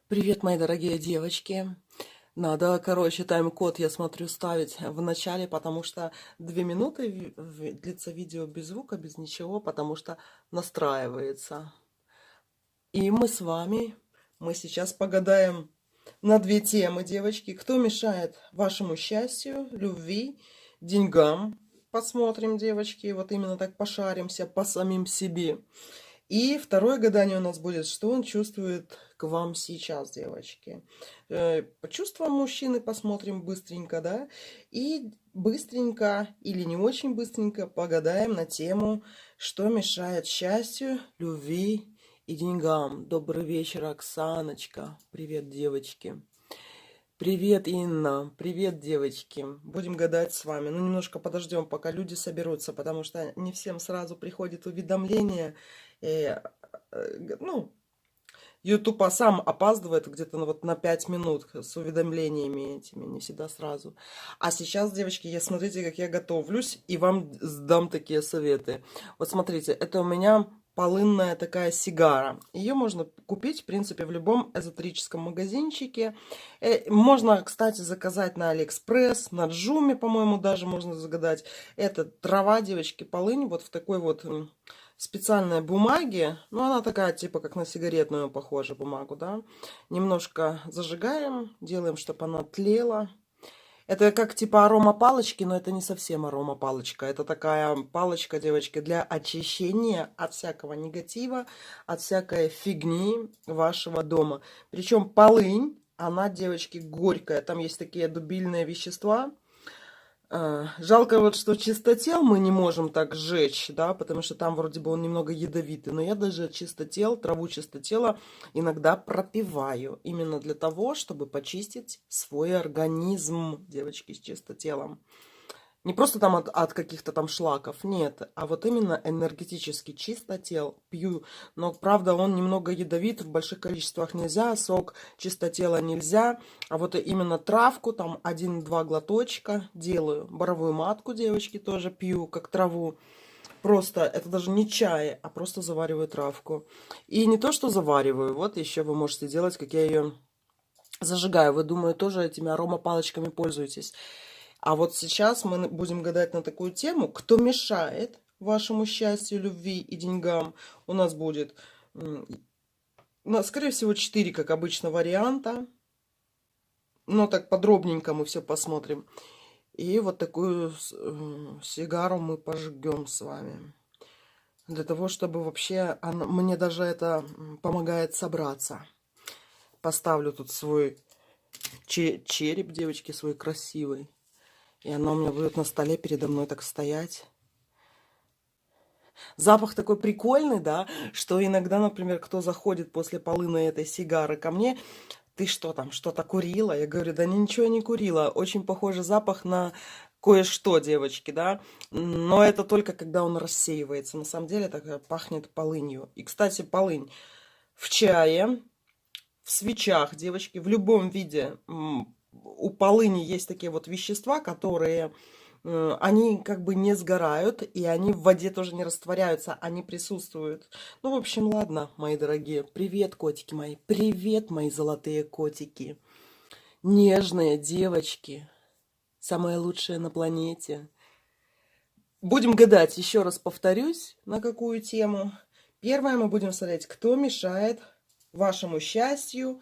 Привет, мои дорогие девочки. Надо, короче, тайм-код, я смотрю, ставить в начале, потому что 2 минуты длится видео без звука, без ничего, потому что настраивается. И мы сейчас погадаем на две темы, девочки. Кто мешает вашему счастью, любви, деньгам? Посмотрим, девочки, вот именно так пошаримся по самим себе. И второе гадание у нас будет, что он чувствует к вам сейчас, девочки. По чувствам мужчины посмотрим быстренько, да? И быстренько или не очень быстренько погадаем на тему, что мешает счастью, любви и деньгам. Добрый вечер, Оксаночка. Привет, девочки. Привет, Инна. Привет, девочки. Будем гадать с вами. Ну, немножко подождем, пока люди соберутся, потому что не всем сразу приходит уведомление. Ну, YouTube сам опаздывает где-то вот на 5 минут с уведомлениями этими, не всегда сразу. А сейчас, девочки, смотрите, как я готовлюсь, и вам дам такие советы. Вот смотрите, это у меня полынная такая сигара. Ее можно купить, в принципе, в любом эзотерическом магазинчике. Можно, кстати, заказать на Алиэкспресс, на Джуме, по-моему, даже можно загадать. Это трава, девочки, полынь, вот в такой вот специальной бумаге. Ну, она такая, типа, как на сигаретную похожа бумагу, да. Немножко зажигаем, делаем, чтобы она тлела. Это как типа аромапалочки, но это не совсем аромапалочка. Это такая палочка, девочки, для очищения от всякого негатива, от всякой фигни вашего дома. Причем полынь, она, девочки, горькая. Там есть такие дубильные вещества. Жалко вот, что чистотел мы не можем так сжечь, да, потому что там вроде бы он немного ядовитый. Но я даже чистотел, траву чистотела иногда пропиваю. Именно для того, чтобы почистить свой организм, девочки, с чистотелом. Не просто там от каких-то там шлаков, нет, а вот именно энергетически чистотел пью. Но, правда, он немного ядовит, в больших количествах нельзя, сок чистотела нельзя. А вот именно травку, там 1-2 глоточка делаю. Боровую матку, девочки, тоже пью, как траву. Просто, это даже не чай, а просто завариваю травку. И не то, что завариваю, вот еще вы можете делать, как я ее зажигаю. Вы, думаю, тоже этими аромапалочками пользуетесь. А вот сейчас мы будем гадать на такую тему, кто мешает вашему счастью, любви и деньгам. У нас будет, скорее всего, 4, как обычно, варианта. Но так подробненько мы все посмотрим. И вот такую сигару мы пожгем с вами. Для того, чтобы вообще, мне даже это помогает собраться. Поставлю тут свой череп, девочки, свой красивый. И она у меня будет на столе передо мной так стоять. Запах такой прикольный, да, что иногда, например, кто заходит после полыны этой сигары ко мне, ты что там, что-то курила? Я говорю, да ничего не курила. Очень похожий запах на кое-что, девочки, да. Но это только когда он рассеивается. На самом деле так пахнет полынью. И, кстати, полынь в чае, в свечах, девочки, в любом виде. У полыни есть такие вот вещества, которые, они как бы не сгорают, и они в воде тоже не растворяются, они присутствуют. Ну, в общем, ладно, мои дорогие. Привет, котики мои. Привет, мои золотые котики. Нежные девочки. Самые лучшие на планете. Будем гадать, еще раз повторюсь, на какую тему. Первое, мы будем смотреть, кто мешает вашему счастью,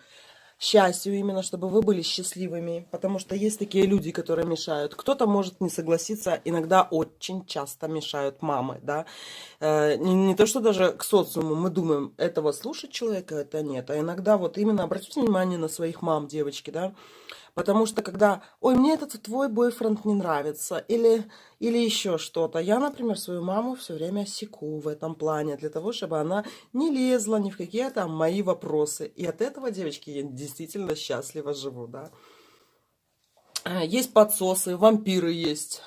именно, чтобы вы были счастливыми, потому что есть такие люди, которые мешают. Кто-то может не согласиться, иногда очень часто мешают мамы, да. Не то, что даже к социуму мы думаем, этого слушать человека, это нет, а иногда вот именно обратите внимание на своих мам, девочки, да. Потому что когда, ой, мне этот твой бойфренд не нравится, или еще что-то. Я, например, свою маму все время секу в этом плане, для того, чтобы она не лезла ни в какие там мои вопросы. И от этого, девочки, я действительно счастливо живу, да. Есть подсосы, вампиры есть.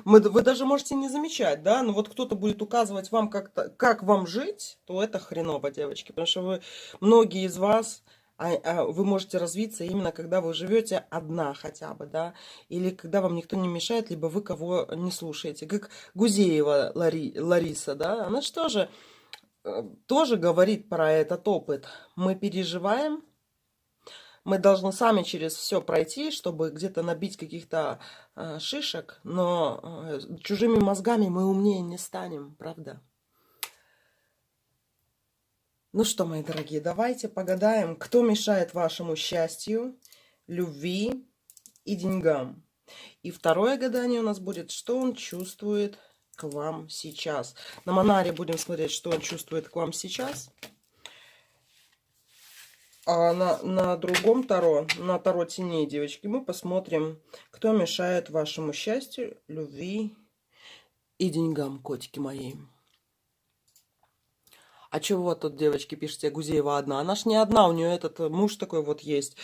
Вы даже можете не замечать, да, но вот кто-то будет указывать вам, как вам жить, то это хреново, девочки. Потому что многие из вас... вы можете развиться именно когда вы живете одна хотя бы, да, или когда вам никто не мешает, либо вы кого не слушаете. Как Гузеева Лариса, да, она же тоже говорит про этот опыт. Мы переживаем, Мы должны сами через все пройти, чтобы где-то набить каких-то шишек, но чужими мозгами мы умнее не станем, правда? Ну что, мои дорогие, давайте погадаем, кто мешает вашему счастью, любви и деньгам. И второе гадание у нас будет, что он чувствует к вам сейчас. На Монаре будем смотреть, что он чувствует к вам сейчас. А на другом Таро, на Таро теней, девочки, мы посмотрим, кто мешает вашему счастью, любви и деньгам, котики мои. А чего вот тут, девочки, пишете, Гузеева одна? Она ж не одна, у нее этот муж такой вот есть,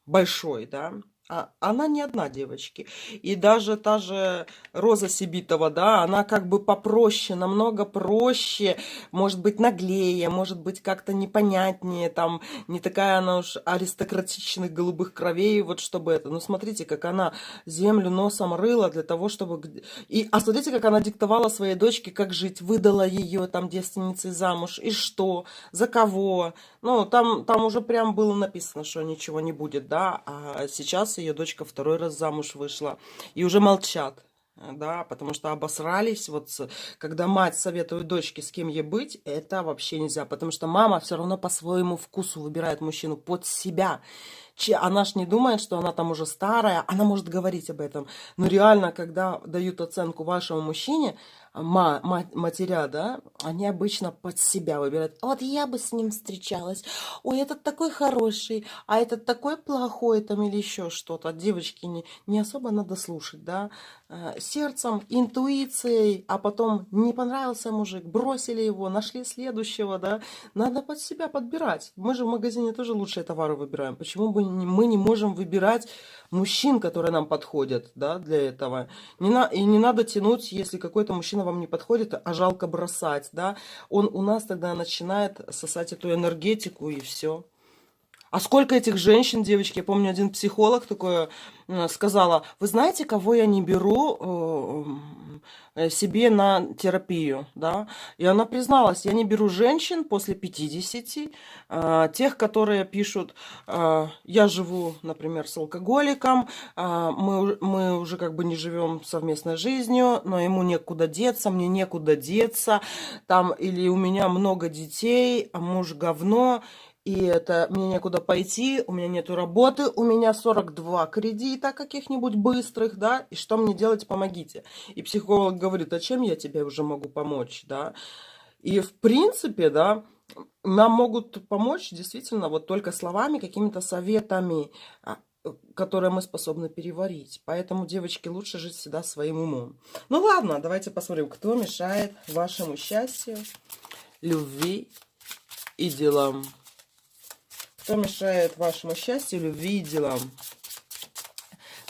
большой, да? А она не одна, девочки. И даже та же Роза Сибитова, да, она как бы попроще, намного проще, может быть, наглее, может быть, как-то непонятнее, там, не такая она уж аристократичных голубых кровей, вот чтобы это. Ну, смотрите, как она землю носом рыла для того, чтобы... А смотрите, как она диктовала своей дочке, как жить, выдала ее там девственницей замуж, и что, за кого. Ну, там уже прям было написано, что ничего не будет, да, а сейчас ее дочка второй раз замуж вышла, и уже молчат, да, потому что обосрались, вот, когда мать советует дочке, с кем ей быть, это вообще нельзя, потому что мама все равно по своему вкусу выбирает мужчину под себя. Она ж не думает, что она там уже старая, она может говорить об этом, но реально, когда дают оценку вашему мужчине, матеря, да, они обычно под себя выбирают. Вот я бы с ним встречалась. Ой, этот такой хороший, а этот такой плохой там или еще что-то. Девочки, не особо надо слушать, да. Сердцем, интуицией, а потом не понравился мужик, бросили его, нашли следующего, да. Надо под себя подбирать. Мы же в магазине тоже лучшие товары выбираем. Почему бы мы не можем выбирать мужчин, которые нам подходят, да, для этого? И не надо тянуть, если какой-то мужчина вам не подходит, а жалко бросать, да. Он у нас тогда начинает сосать эту энергетику, и все. А сколько этих женщин, девочки, я помню, один психолог такое сказала, вы знаете, кого я не беру себе на терапию, да? И она призналась, я не беру женщин после 50, тех, которые пишут, я живу, например, с алкоголиком, мы уже как бы не живем совместной жизнью, но ему некуда деться, мне некуда деться, там, или у меня много детей, а муж говно, и это мне некуда пойти, у меня нету работы, у меня 42 кредита каких-нибудь быстрых, да, и что мне делать, помогите. И психолог говорит, а чем я тебе уже могу помочь, да. И в принципе, да, нам могут помочь действительно вот только словами, какими-то советами, которые мы способны переварить. Поэтому, девочки, лучше жить всегда своим умом. Ну ладно, давайте посмотрим, кто мешает вашему счастью, любви и делам. Кто мешает вашему счастью, любви и делам?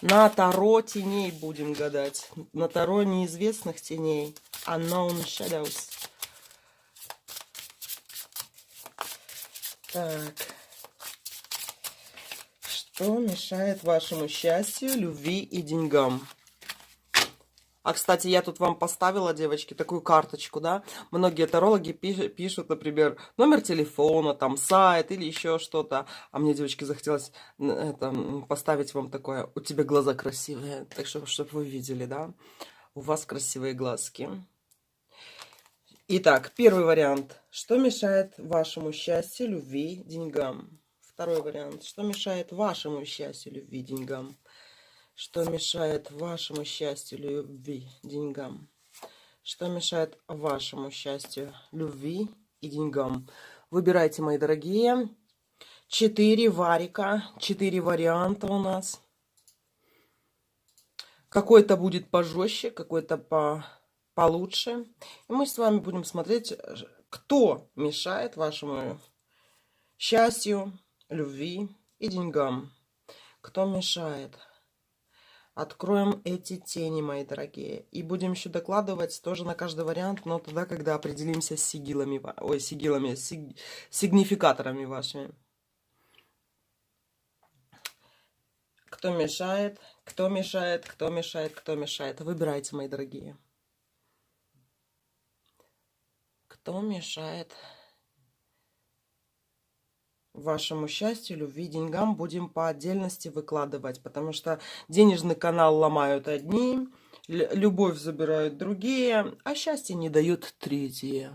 На Таро теней будем гадать. На Таро неизвестных теней. Unknown Shadows. Так. Что мешает вашему счастью, любви и деньгам? А, кстати, я тут вам поставила, девочки, такую карточку, да. Многие тарологи пишут, например, номер телефона, там, сайт или еще что-то. А мне, девочки, захотелось поставить вам такое, у тебя глаза красивые. Так что, чтобы вы видели, да. У вас красивые глазки. Итак, первый вариант. Что мешает вашему счастью, любви, деньгам? Второй вариант. Что мешает вашему счастью, любви, деньгам? Что мешает вашему счастью, любви, деньгам? Что мешает вашему счастью, любви и деньгам? Выбирайте, мои дорогие. 4 варика, 4 варианта у нас. Какой-то будет пожестче, какой-то получше. И мы с вами будем смотреть, кто мешает вашему счастью, любви и деньгам. Кто мешает? Откроем эти тени, мои дорогие. И будем еще докладывать тоже на каждый вариант, но тогда, когда определимся с сигилами, сигнификаторами вашими. Кто мешает? Кто мешает? Кто мешает? Кто мешает? Выбирайте, мои дорогие. Кто мешает вашему счастью, любви, деньгам будем по отдельности выкладывать, потому что денежный канал ломают одни, любовь забирают другие, а счастье не дают третьи.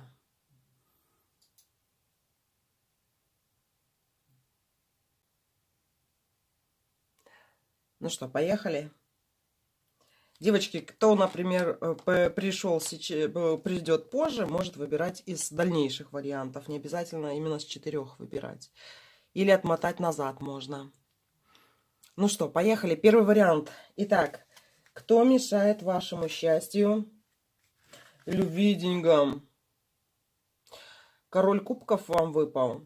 Ну что, поехали? Девочки, кто, например, придет позже, может выбирать из дальнейших вариантов. Не обязательно именно с 4 выбирать. Или отмотать назад можно. Ну что, поехали. Первый вариант. Итак, кто мешает вашему счастью, любви и деньгам? Король кубков вам выпал.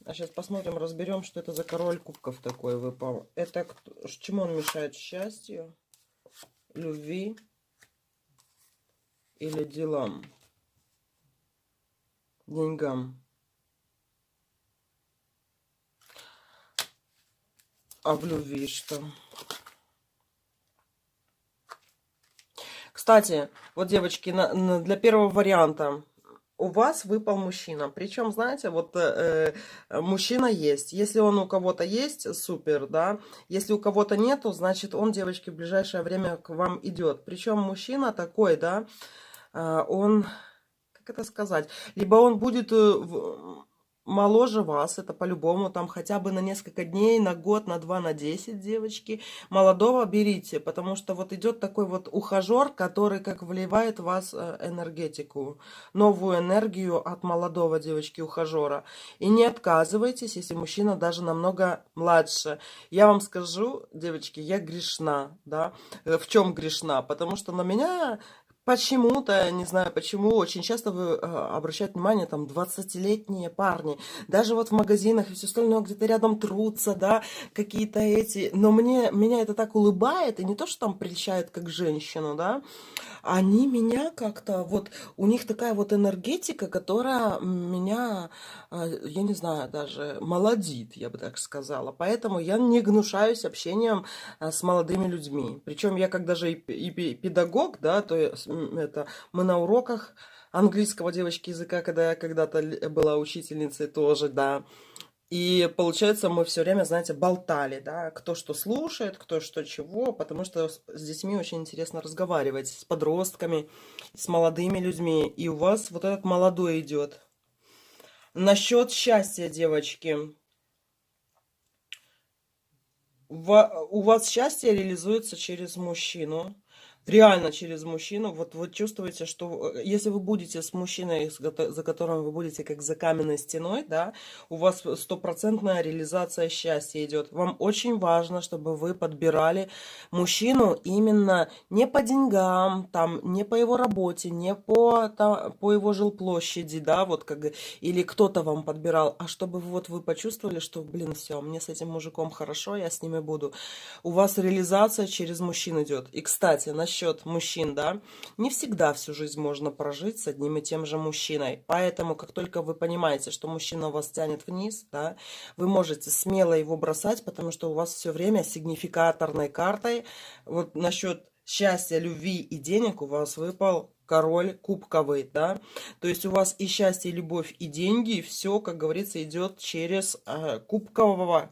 А сейчас посмотрим, разберем, что это за король кубков такой выпал. Это чему он мешает? Счастью, любви или делам? Деньгам. А в любви что? Кстати, вот, девочки, для первого варианта у вас выпал мужчина. Причем, знаете, вот мужчина есть. Если он у кого-то есть, супер, да. Если у кого-то нету, значит, он, девочки, в ближайшее время к вам идет. Причем мужчина такой, да, он, как это сказать, либо он будет моложе вас, это по-любому, там хотя бы на несколько дней, на год, на 2, на 10, девочки. Молодого берите, потому что вот идет такой вот ухажер, который как вливает в вас энергетику, новую энергию от молодого, девочки, ухажера. И не отказывайтесь, если мужчина даже намного младше. Я вам скажу, девочки, я грешна, да. В чем грешна? Потому что на меня... Почему-то, не знаю почему, очень часто вы обращаете внимание, там, 20-летние парни, даже вот в магазинах и все остальное где-то рядом трутся, да, какие-то эти, но меня это так улыбает, и не то, что там прельщает как женщину, да, они меня как-то, вот, у них такая вот энергетика, которая меня, я не знаю, даже молодит, я бы так сказала, поэтому я не гнушаюсь общением с молодыми людьми, причем я как даже и педагог, да, то есть это мы на уроках английского, девочки, языка, когда я когда-то была учительницей тоже, да. И получается, мы все время, знаете, болтали, да, кто что слушает, кто что чего, потому что с детьми очень интересно разговаривать, с подростками, с молодыми людьми. И у вас вот этот молодой идет. Насчет счастья, девочки. У вас счастье реализуется через мужчину. Реально через мужчину. Вот вы чувствуете, что если вы будете с мужчиной, за которым вы будете как за каменной стеной, да, у вас стопроцентная реализация счастья идет. Вам очень важно, чтобы вы подбирали мужчину именно не по деньгам, там, не по его работе, не по его жилплощади, да, вот как, или кто-то вам подбирал, а чтобы вот вы почувствовали, что, блин, все, мне с этим мужиком хорошо, я с ними буду. У вас реализация через мужчин идет. И, кстати, насчет мужчин, да, не всегда всю жизнь можно прожить с одним и тем же мужчиной. Поэтому, как только вы понимаете, что мужчина вас тянет вниз, да, вы можете смело его бросать, потому что у вас все время сигнификаторной картой, вот насчет счастья, любви и денег у вас выпал король кубковый, да, то есть у вас и счастье, и любовь, и деньги, и все, как говорится, идет через кубкового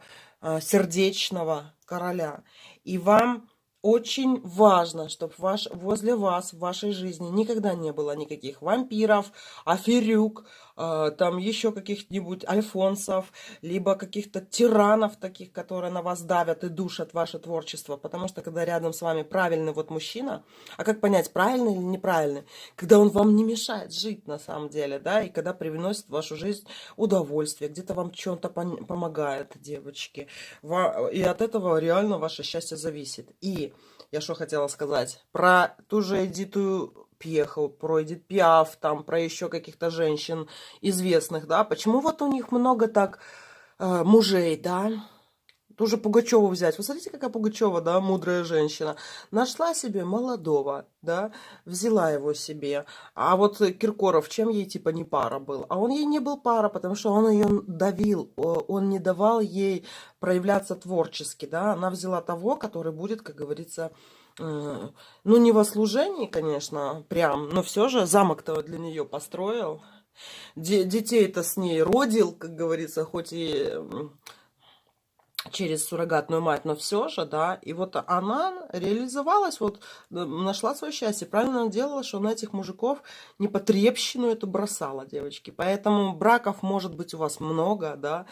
сердечного короля. И вам очень важно, чтобы возле вас, в вашей жизни никогда не было никаких вампиров, аферюк, там еще каких-нибудь альфонсов, либо каких-то тиранов таких, которые на вас давят и душат ваше творчество. Потому что когда рядом с вами правильный вот мужчина, а как понять, правильный или неправильный? Когда он вам не мешает жить на самом деле, да, и когда привносит в вашу жизнь удовольствие, где-то вам чем-то помогает, девочки. И от этого реально ваше счастье зависит. И я что хотела сказать? Про ту же Эдиту Пьеху, про Эдит Пиаф, там, про еще каких-то женщин известных, да? Почему вот у них много так мужей, да? Ту же Пугачеву взять. Вы смотрите, какая Пугачева, да, мудрая женщина. Нашла себе молодого, да, взяла его себе. А вот Киркоров, чем ей типа не пара был? А он ей не был пара, потому что он ее давил, он не давал ей проявляться творчески, да. Она взяла того, который будет, как говорится, ну, не во служении, конечно, прям, но все же замок-то для нее построил. Детей-то с ней родил, как говорится, хоть и через суррогатную мать, но все же, да, и вот она реализовалась, вот нашла свое счастье, правильно она делала, что она этих мужиков непотребщину эту бросала, девочки, поэтому браков может быть у вас много, да.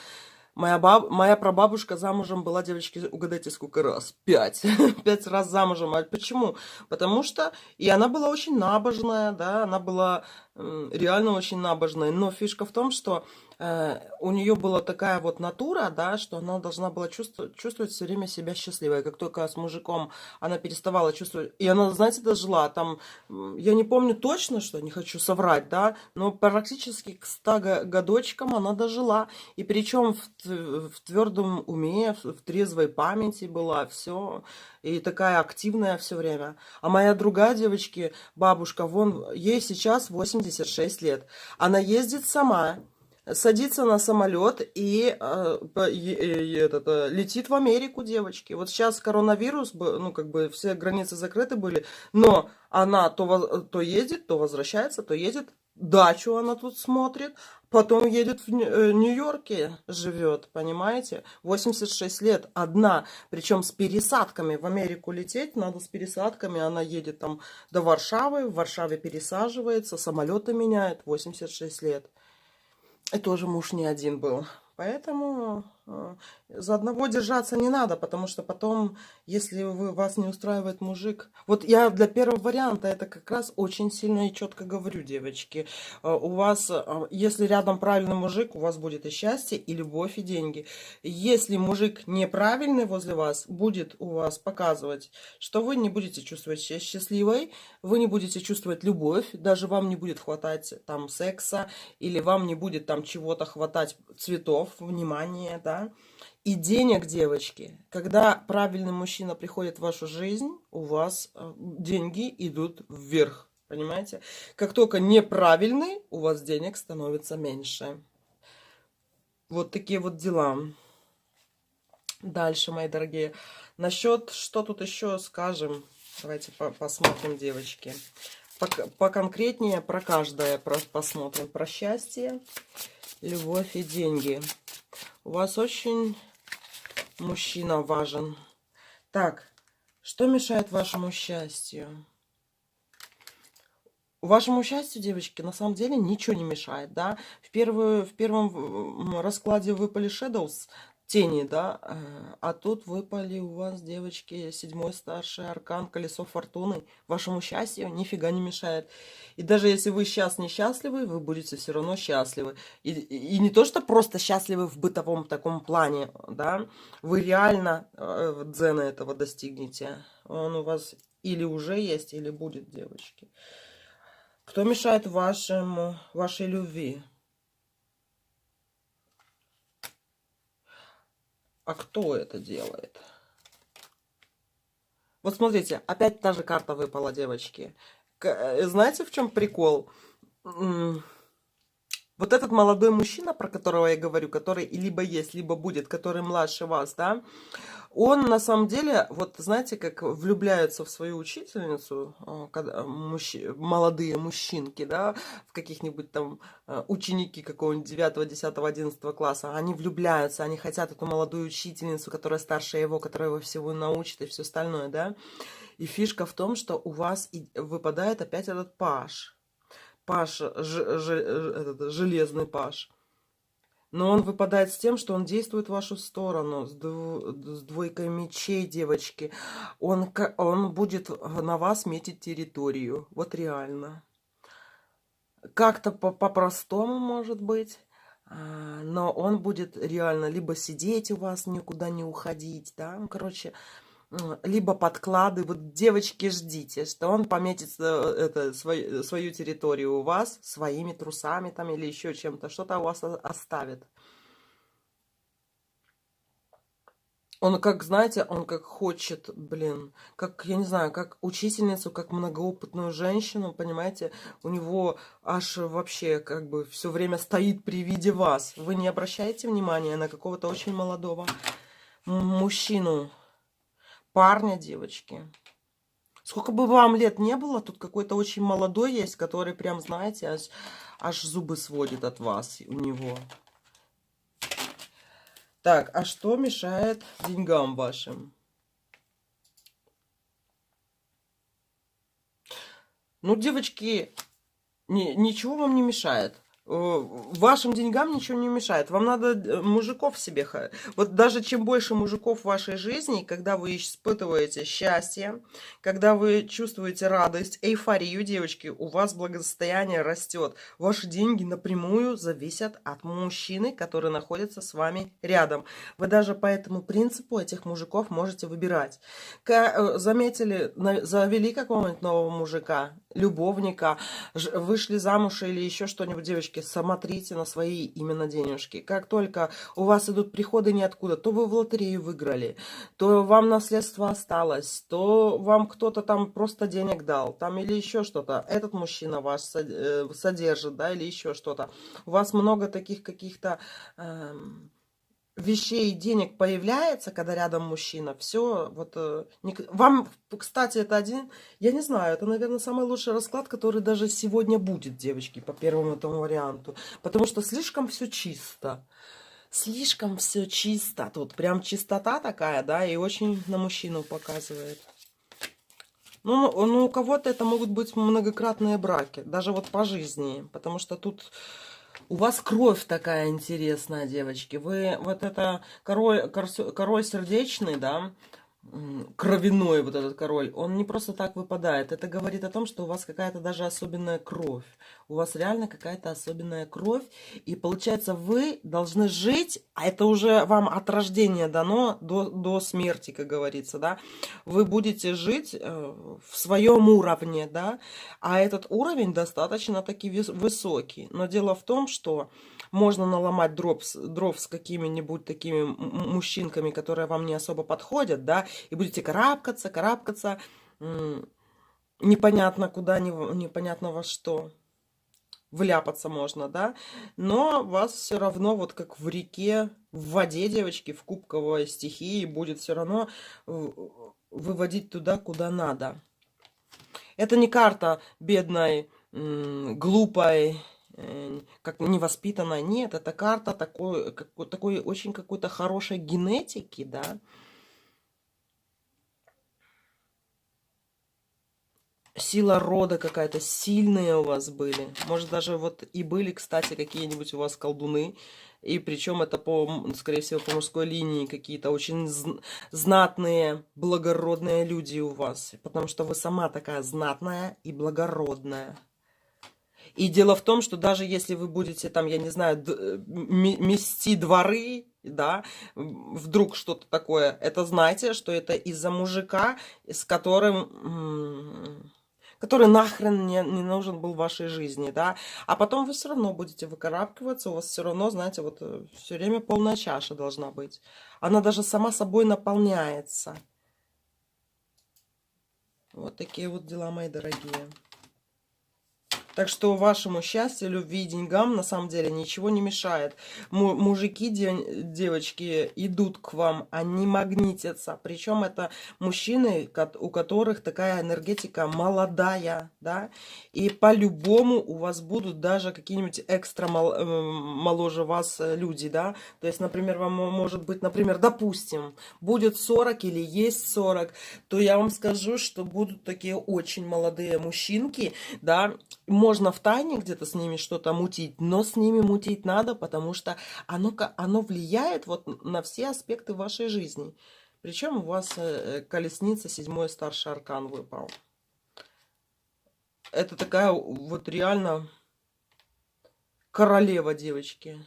Моя прабабушка замужем была, девочки, угадайте, сколько раз? 5. 5 раз замужем. А почему? Потому что и она была очень набожная, да, она была реально очень набожная. Но фишка в том, что у нее была такая вот натура, да, что она должна была чувствовать все время себя счастливой. Как только с мужиком она переставала чувствовать... И она, знаете, дожила там... Я не помню точно, что не хочу соврать, да, но практически к 100 годочкам она дожила. И причем в твердом уме, в трезвой памяти была, все. И такая активная все время. А моя другая девочки, бабушка, вон, ей сейчас 86 лет. Она ездит сама, садится на самолет и летит в Америку, девочки. Вот сейчас коронавирус, ну, как бы все границы закрыты были, но она то ездит, то возвращается, то едет. Дачу она тут смотрит, потом едет в Нью-Йорке, живет, понимаете? 86 лет, одна, причем с пересадками. В Америку лететь надо с пересадками, она едет там до Варшавы, в Варшаве пересаживается, самолеты меняет, 86 лет. И тоже муж не один был. Поэтому за одного держаться не надо, потому что потом, если вас не устраивает мужик... Вот я для первого варианта это как раз очень сильно и четко говорю, девочки. У вас, если рядом правильный мужик, у вас будет и счастье, и любовь, и деньги. Если мужик неправильный возле вас, будет у вас показывать, что вы не будете чувствовать себя счастливой, вы не будете чувствовать любовь, даже вам не будет хватать там секса, или вам не будет там чего-то хватать, цветов, внимания, да. И денег, девочки. Когда правильный мужчина приходит в вашу жизнь, у вас деньги идут вверх. Понимаете? Как только неправильный, у вас денег становится меньше. Вот такие вот дела. Дальше, мои дорогие. Насчет, что тут еще скажем? Давайте посмотрим, девочки. Поконкретнее про каждое посмотрим. Про счастье, любовь и деньги. У вас очень мужчина важен. Так, что мешает вашему счастью? Вашему счастью, девочки, на самом деле ничего не мешает, да. В первом раскладе выпали Shadows, тени, да. А тут выпали у вас, девочки, 7-й старший аркан, колесо фортуны. Вашему счастью нифига не мешает. И даже если вы сейчас несчастливы, вы будете все равно счастливы. И не то, что просто счастливы в бытовом таком плане, да. Вы реально дзена этого достигнете. Он у вас или уже есть, или будет, девочки. Кто мешает вашей любви? А кто это делает? Вот смотрите, опять та же карта выпала, девочки. Знаете, в чем прикол? Вот этот молодой мужчина, про которого я говорю, который либо есть, либо будет, который младше вас, да, он на самом деле, вот знаете, как влюбляются в свою учительницу, когда молодые мужчинки, да, в каких-нибудь там ученики какого-нибудь 9, 10, 11 класса, они влюбляются, они хотят эту молодую учительницу, которая старше его, которая его всего научит и все остальное, да. И фишка в том, что у вас выпадает опять этот паж. Паш, этот железный паш. Но он выпадает с тем, что он действует в вашу сторону, с двойкой мечей, девочки. Он будет на вас метить территорию. Вот реально. Как-то по-простому, может быть. Но он будет реально либо сидеть у вас, никуда не уходить, да. Ну, короче, либо подклады. Вот, девочки, ждите, что он пометит свою территорию у вас своими трусами там или еще чем-то, что-то у вас оставит. Он как, знаете, он как хочет, блин, как, я не знаю, как учительницу, как многоопытную женщину, понимаете, у него аж вообще как бы все время стоит при виде вас. Вы не обращаете внимания на какого-то очень молодого мужчину, парня, девочки. Сколько бы вам лет не было, тут какой-то очень молодой есть, который прям, знаете, аж зубы сводит от вас у него. Так, а что мешает деньгам вашим? Ну, девочки, ничего вам не мешает. Вашим деньгам ничего не мешает. Вам надо мужиков себе. Вот даже чем больше мужиков в вашей жизни, когда вы испытываете счастье, когда вы чувствуете радость, эйфорию, девочки, у вас благосостояние растет. Ваши деньги напрямую зависят от мужчины, который находится с вами рядом. Вы даже по этому принципу этих мужиков можете выбирать. Заметили, завели какого-нибудь нового мужика, любовника, вышли замуж или еще что-нибудь, девочки, смотрите на свои именно денежки. Как только у вас идут приходы ниоткуда, то вы в лотерею выиграли, то вам наследство осталось, то вам кто-то там просто денег дал, там или еще что-то. Этот мужчина вас содержит, да, или еще что-то. У вас много таких каких-то вещей, денег появляется, когда рядом мужчина, все, вот, вам, кстати, это один, я не знаю, это, наверное, самый лучший расклад, который даже сегодня будет, девочки, по первому этому варианту, потому что слишком все чисто, тут прям чистота такая, да, и очень на мужчину показывает. Ну, у кого-то это могут быть многократные браки, даже вот по жизни, потому что тут у вас кровь такая интересная, девочки. Вы вот это король сердечный, да, кровяной вот этот король, он не просто так выпадает. Это говорит о том, что у вас какая-то даже особенная кровь. У вас реально какая-то особенная кровь. И получается, вы должны жить, а это уже вам от рождения дано до смерти, как говорится, да. Вы будете жить в своем уровне, да. А этот уровень достаточно-таки высокий. Но дело в том, что можно наломать дров с какими-нибудь такими мужчинками, которые вам не особо подходят, да, и будете карабкаться, непонятно куда, непонятно во что. Вляпаться можно, да, но вас все равно, вот как в реке, в воде, девочки, в кубковой стихии, будет все равно выводить туда, куда надо. Это не карта бедной, глупой, как невоспитанная. Нет, это карта такой очень какой-то хорошей генетики, да. Сила рода какая-то, сильные у вас были. Может, даже вот и были, кстати, какие-нибудь у вас колдуны. И причем это, скорее всего, по мужской линии какие-то очень знатные, благородные люди у вас. Потому что вы сама такая знатная и благородная. И дело в том, что даже если вы будете там, я не знаю, мести дворы, да, вдруг что-то такое, это знайте, что это из-за мужика, с которым... который нахрен не нужен был в вашей жизни, да, а потом вы все равно будете выкарабкиваться, у вас все равно, знаете, вот все время полная чаша должна быть. Она даже сама собой наполняется. Вот такие вот дела, мои дорогие. Так что вашему счастью, любви и деньгам на самом деле ничего не мешает. Мужики, девочки, идут к вам, они магнитятся. Причем это мужчины, у которых такая энергетика молодая, да. И по-любому у вас будут даже какие-нибудь экстра моложе вас люди, да. То есть, например, вам может быть, например, допустим, будет 40 или есть 40, то я вам скажу, что будут такие очень молодые мужчинки, да. Можно в тайне где-то с ними что-то мутить, но с ними мутить надо, потому что оно влияет вот на все аспекты вашей жизни. Причем у вас колесница, 7-й старший аркан выпал. Это такая вот реально королева, девочки.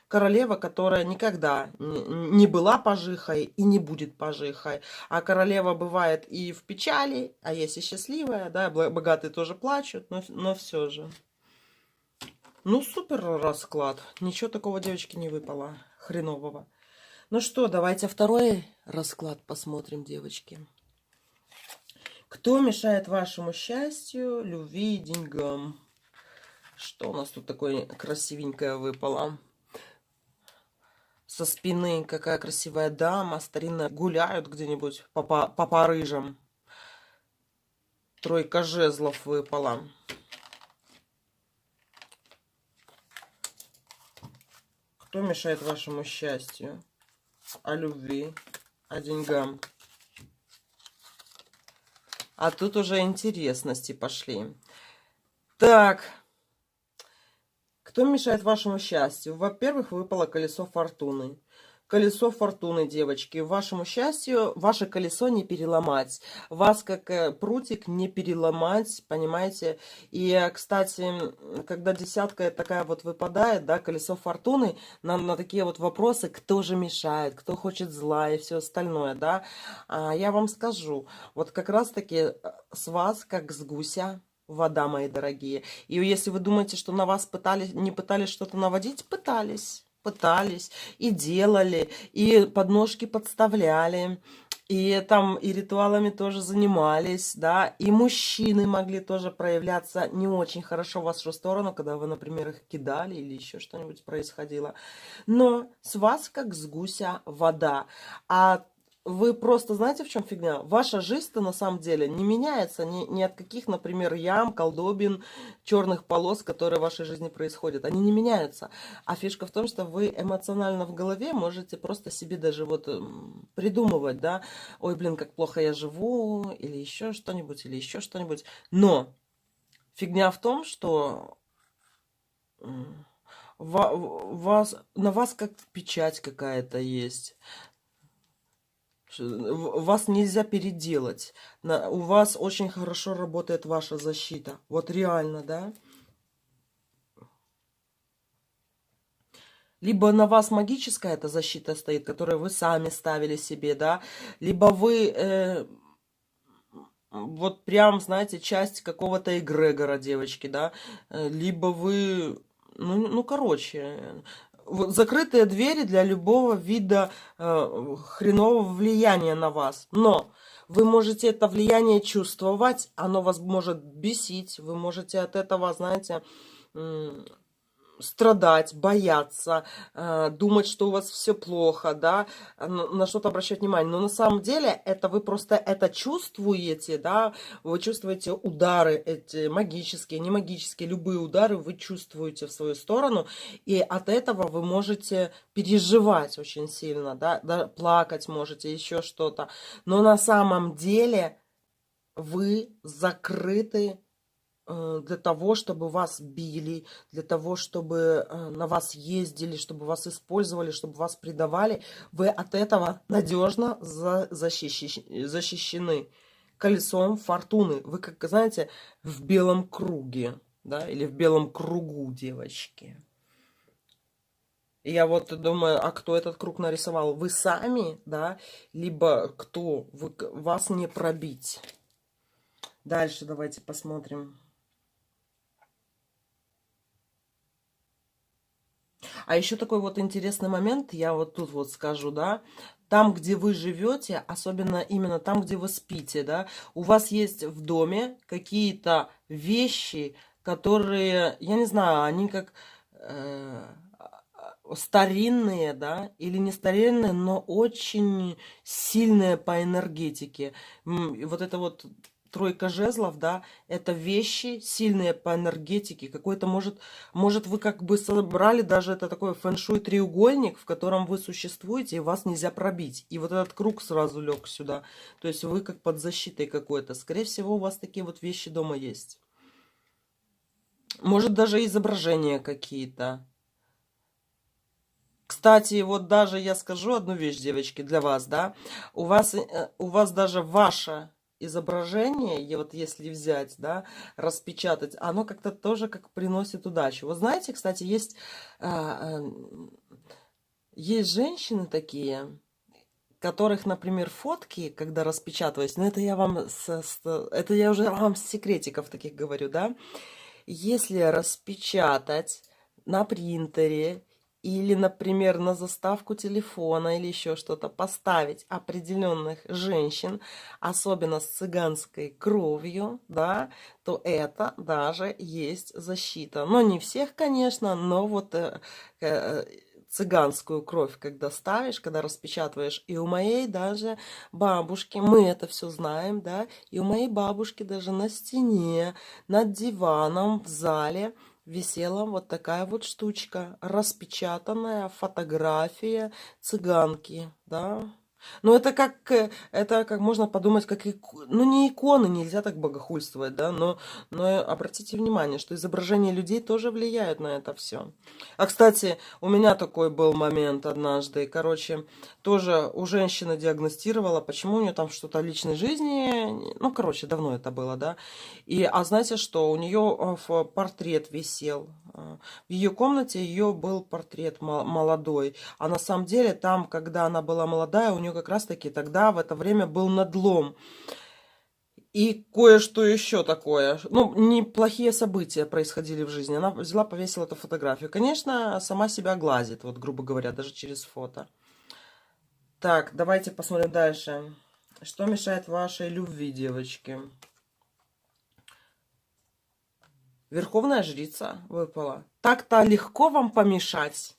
Королева, которая никогда не была пажихой и не будет пажихой. А королева бывает и в печали, а есть и счастливая, да, богатые тоже плачут, но все же. Ну, супер расклад. Ничего такого, девочки, не выпало хренового. Ну что, давайте второй расклад посмотрим, девочки. Кто мешает вашему счастью, любви и деньгам? Что у нас тут такое красивенькое выпало? Со спины какая красивая дама, старинная, гуляют где-нибудь по Парижам. Тройка жезлов выпала. Кто мешает вашему счастью? О любви, о деньгам. А тут уже интересности пошли. Так. Кто мешает вашему счастью? Во-первых, выпало колесо фортуны. Колесо фортуны, девочки. Вашему счастью ваше колесо не переломать. Вас как прутик не переломать, понимаете? И, кстати, когда десятка такая вот выпадает, да, колесо фортуны, на такие вот вопросы, кто же мешает, кто хочет зла и все остальное, да, я вам скажу, вот как раз-таки с вас, как с гуся, вода, мои дорогие. И если вы думаете, что на вас не пытались что-то наводить, пытались и делали, и подножки подставляли, и там и ритуалами тоже занимались, да, и мужчины могли тоже проявляться не очень хорошо в вашу сторону, когда вы, например, их кидали или еще что-нибудь происходило. Но с вас как с гуся вода. А вы просто знаете, в чем фигня? Ваша жизнь-то на самом деле не меняется ни от каких, например, ям, колдобин, черных полос, которые в вашей жизни происходят. Они не меняются. А фишка в том, что вы эмоционально в голове можете просто себе даже вот придумывать, да, ой, блин, как плохо я живу, или еще что-нибудь, или еще что-нибудь. Но фигня в том, что на вас как печать какая-то есть. Вас нельзя переделать. У вас очень хорошо работает ваша защита. Вот реально, да? Либо на вас магическая эта защита стоит, которую вы сами ставили себе, да? Либо вы вот прям, знаете, часть какого-то эгрегора, девочки, да? Либо вы... Ну, короче, закрытые двери для любого вида хренового влияния на вас. Но вы можете это влияние чувствовать, оно вас может бесить, вы можете от этого, знаете, страдать, бояться, думать, что у вас все плохо, да, на что-то обращать внимание. Но на самом деле это вы просто это чувствуете, да, вы чувствуете удары эти магические, не магические, любые удары вы чувствуете в свою сторону, и от этого вы можете переживать очень сильно, да, плакать можете, еще что-то. Но на самом деле вы закрыты для того, чтобы вас били, для того, чтобы на вас ездили, чтобы вас использовали, чтобы вас предавали, вы от этого надежно защищены колесом фортуны. Вы, как знаете, в белом круге, да, или в белом кругу, девочки. И я вот думаю, а кто этот круг нарисовал? Вы сами, да, либо кто? Вас не пробить. Дальше давайте посмотрим. А еще такой вот интересный момент, я вот тут вот скажу, да, там, где вы живете, особенно именно там, где вы спите, да, у вас есть в доме какие-то вещи, которые, я не знаю, они как старинные, да, или не старинные, но очень сильные по энергетике. И вот это вот тройка жезлов, да, это вещи сильные по энергетике. Какой-то, может вы как бы собрали даже это такой фэн-шуй треугольник, в котором вы существуете, и вас нельзя пробить. И вот этот круг сразу лег сюда. То есть вы как под защитой какой-то. Скорее всего, у вас такие вот вещи дома есть. Может, даже изображения какие-то. Кстати, вот даже я скажу одну вещь, девочки, для вас, да. У вас даже ваше изображение, и вот если взять, да, распечатать, оно как-то тоже как приносит удачу. Вот знаете, кстати, есть женщины такие, которых, например, фотки, когда распечатываюсь, но это я вам это я уже вам с секретиков таких говорю, да. Если распечатать на принтере или, например, на заставку телефона или еще что-то, поставить определенных женщин, особенно с цыганской кровью, да, то это даже есть защита. Но не всех, конечно, но вот цыганскую кровь, когда ставишь, когда распечатываешь. И у моей даже бабушки, мы это все знаем, да, и у моей бабушки даже на стене, над диваном, в зале висела вот такая вот штучка, распечатанная фотография цыганки, да. Ну, это как можно подумать, ну, не иконы, нельзя так богохульствовать, да, но обратите внимание, что изображения людей тоже влияют на это все. А, кстати, у меня такой был момент однажды, короче, тоже у женщины диагностировала, почему у нее там что-то в личной жизни, ну, короче, давно это было, да, а знаете что, у нее портрет висел, в ее комнате ее был портрет молодой, а на самом деле там, когда она была молодая, у нее как раз-таки тогда в это время был надлом. И кое-что еще такое. Ну, неплохие события происходили в жизни. Она взяла, повесила эту фотографию. Конечно, сама себя глазит, вот грубо говоря, даже через фото. Так, давайте посмотрим дальше. Что мешает вашей любви, девочки? Верховная жрица выпала. Так-то легко вам помешать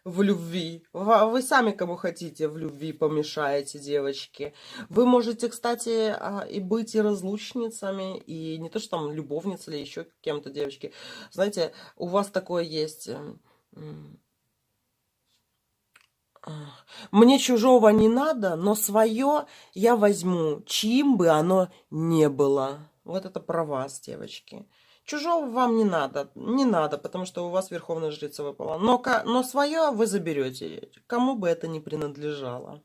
в любви. Вы сами кому хотите в любви помешаете, девочки. Вы можете, кстати, и быть и разлучницами, и не то, что там любовница или еще кем-то, девочки. Знаете, у вас такое есть... Мне чужого не надо, но свое я возьму, чьим бы оно не было. Вот это про вас, девочки. Чужого вам не надо, потому что у вас верховная жрица выпала. Но свое вы заберете, кому бы это ни принадлежало.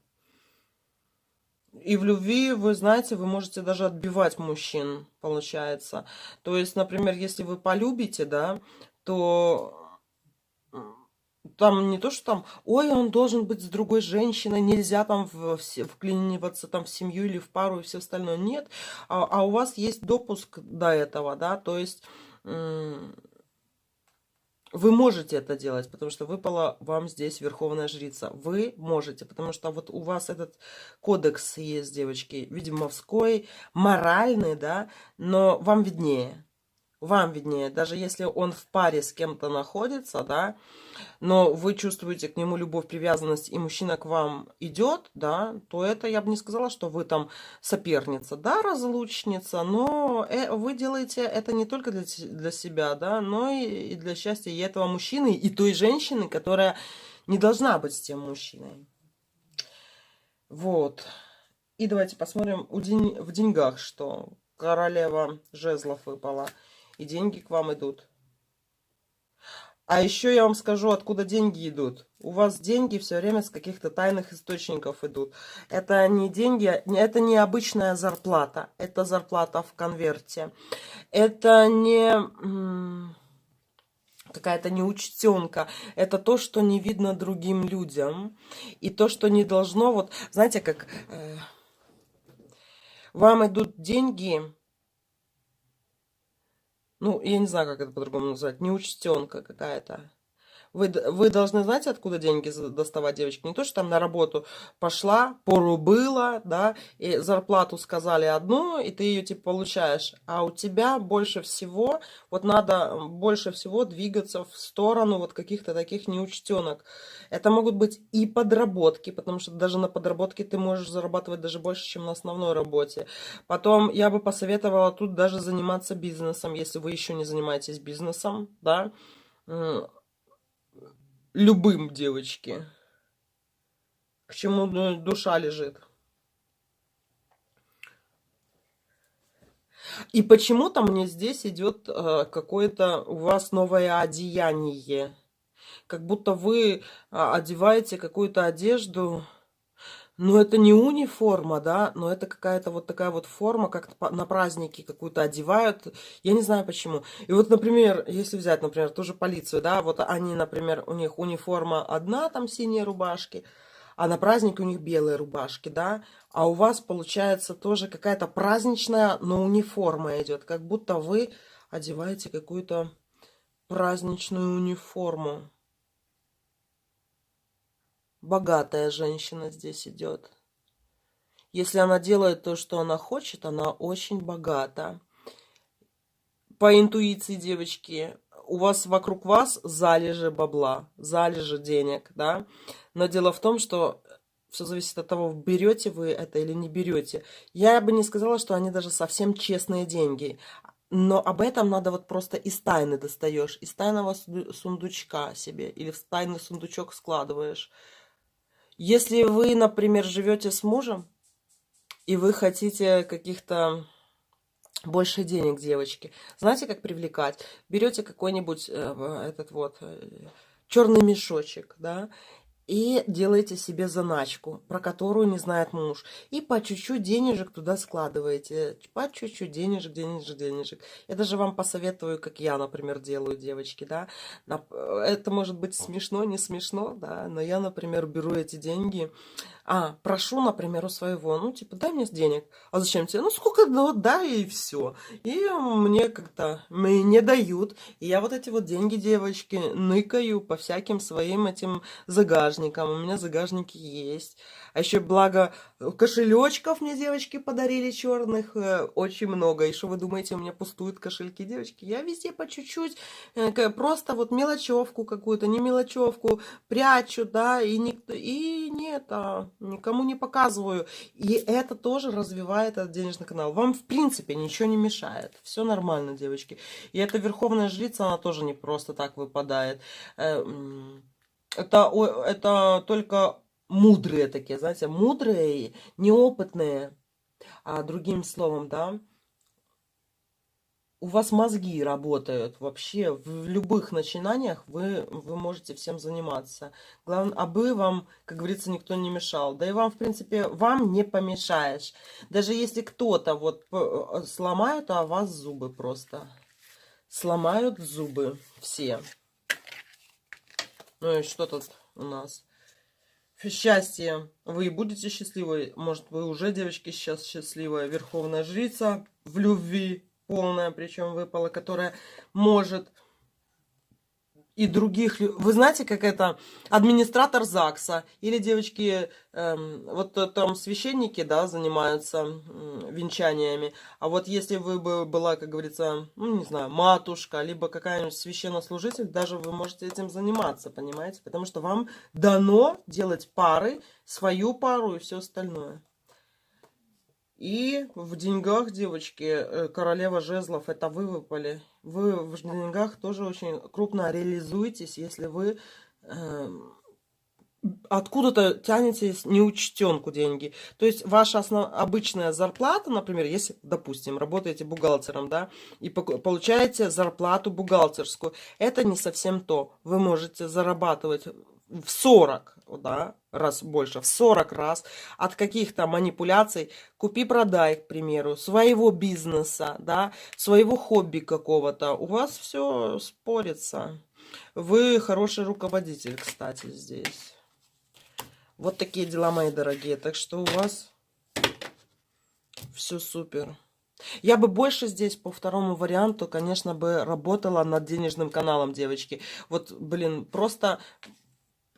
И в любви, вы знаете, вы можете даже отбивать мужчин, получается. То есть, например, если вы полюбите, да, то там не то, что там, ой, он должен быть с другой женщиной, нельзя там вклиниваться там в семью или в пару и все остальное. Нет, а у вас есть допуск до этого, да, то есть вы можете это делать, потому что выпала вам здесь верховная жрица. Вы можете, потому что вот у вас этот кодекс есть, девочки, ведьмовской, моральный, да, но вам виднее. Вам виднее, даже если он в паре с кем-то находится, да, но вы чувствуете к нему любовь, привязанность, и мужчина к вам идет, да, то это я бы не сказала, что вы там соперница, да, разлучница, но вы делаете это не только для себя, да, но и для счастья и этого мужчины, и той женщины, которая не должна быть с тем мужчиной. Вот. И давайте посмотрим в деньгах, что королева жезлов выпала, и деньги к вам идут. А еще я вам скажу, откуда деньги идут. У вас деньги все время с каких-то тайных источников идут. Это не деньги, это не обычная зарплата. Это зарплата в конверте. Это не какая-то неучтенка. Это то, что не видно другим людям. И то, что не должно... Вот, знаете, как вам идут деньги... Ну, я не знаю, как это по-другому назвать. Неучтенка какая-то. Вы должны знать, откуда деньги доставать, девочки. Не то, что там на работу пошла, пору было, да, и зарплату сказали одну, и ты ее типа получаешь. А у тебя больше всего, вот надо больше всего двигаться в сторону вот каких-то таких неучтенок. Это могут быть и подработки, потому что даже на подработке ты можешь зарабатывать даже больше, чем на основной работе. Потом я бы посоветовала тут даже заниматься бизнесом, если вы еще не занимаетесь бизнесом, да, любым, девочки. К чему душа лежит. И почему-то мне здесь идет какое-то у вас новое одеяние. Как будто вы одеваете какую-то одежду. Но это не униформа, да, но это какая-то вот такая вот форма, как на праздники какую-то одевают. Я не знаю почему. И вот, например, если взять, например, ту же полицию, да, вот они, например, у них униформа одна, там синие рубашки, а на праздник у них белые рубашки, да, а у вас получается тоже какая-то праздничная, но униформа идет, как будто вы одеваете какую-то праздничную униформу. Богатая женщина здесь идет. Если она делает то, что она хочет, она очень богата. По интуиции, девочки, у вас вокруг вас залежи бабла, залежи денег, да. Но дело в том, что все зависит от того, берете вы это или не берете. Я бы не сказала, что они даже совсем честные деньги. Но об этом надо вот просто из тайны достаешь, из тайного сундучка себе, или в тайный сундучок складываешь. Если вы, например, живете с мужем, и вы хотите каких-то больше денег, девочки, знаете, как привлекать? Берете какой-нибудь этот вот черный мешочек, да, и делаете себе заначку, про которую не знает муж. И по чуть-чуть денежек туда складываете. По чуть-чуть денежек, денежек, денежек. Я даже вам посоветую, как я, например, делаю, девочки, да. Это может быть смешно, не смешно, да, но я, например, беру эти деньги, прошу, например, у своего, ну, типа, дай мне денег. А зачем тебе? Ну, сколько, ну, дай, и все. И мне как-то, мне не дают. И я вот эти вот деньги, девочки, ныкаю по всяким своим этим загажникам. У меня загажники есть. А еще, благо, кошелечков мне девочки подарили черных очень много. И что вы думаете, у меня пустуют кошельки, девочки? Я везде по чуть-чуть, просто вот мелочевку какую-то, не мелочевку, прячу, да, и, нет, никому не показываю. И это тоже развивает этот денежный канал. Вам, в принципе, ничего не мешает. Все нормально, девочки. И эта верховная жрица, она тоже не просто так выпадает. Это только мудрые такие, знаете, мудрые, неопытные, другим словом, да, у вас мозги работают вообще, в любых начинаниях вы можете всем заниматься. Главное, абы вам, как говорится, никто не мешал. Да и вам, в принципе, вам не помешаешь. Даже если кто-то вот сломает, а у вас зубы просто. Сломают зубы все. Ну и что тут у нас? Счастье. Вы будете счастливы. Может, вы уже, девочки, сейчас счастливая. Верховная жрица в любви полная, причем выпала, которая может и других... Вы знаете, как это администратор ЗАГСа или девочки, вот там священники, да, занимаются венчаниями. А вот если вы бы была, как говорится, ну, не знаю, матушка, либо какая-нибудь священнослужитель, даже вы можете этим заниматься, понимаете? Потому что вам дано делать пары, свою пару и все остальное. И в деньгах, девочки, королева жезлов, это вы выпали. Вы в деньгах тоже очень крупно реализуетесь, если вы откуда-то тянете неучтенку деньги. То есть ваша обычная зарплата, например, если, допустим, работаете бухгалтером, да, и получаете зарплату бухгалтерскую, это не совсем то. Вы можете зарабатывать в 40, да, раз больше, в 40 раз от каких-то манипуляций, купи-продай, к примеру, своего бизнеса, да, своего хобби какого-то. У вас все спорится. Вы хороший руководитель, кстати, здесь. Вот такие дела, мои дорогие. Так что у вас все супер. Я бы больше здесь по второму варианту, конечно, бы работала над денежным каналом, девочки. Вот, блин, просто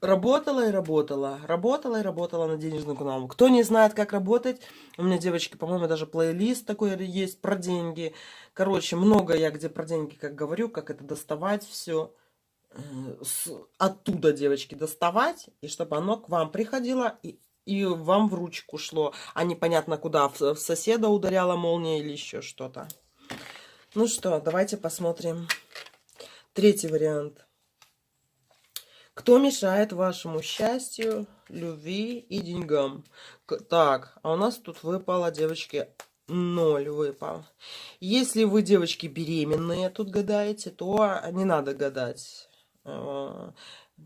работала и работала. Работала и работала над денежным каналом. Кто не знает, как работать, у меня, девочки, по-моему, даже плейлист такой есть про деньги. Короче, много я где про деньги, как говорю, как это доставать все. Оттуда, девочки, доставать, и чтобы оно к вам приходило и вам в ручку шло, а непонятно куда, в соседа ударяла молния или еще что-то. Ну что, давайте посмотрим третий вариант. Кто мешает вашему счастью, любви и деньгам? Так, а у нас тут выпало, девочки, 0 выпал. Если вы, девочки, беременные тут гадаете, то не надо гадать.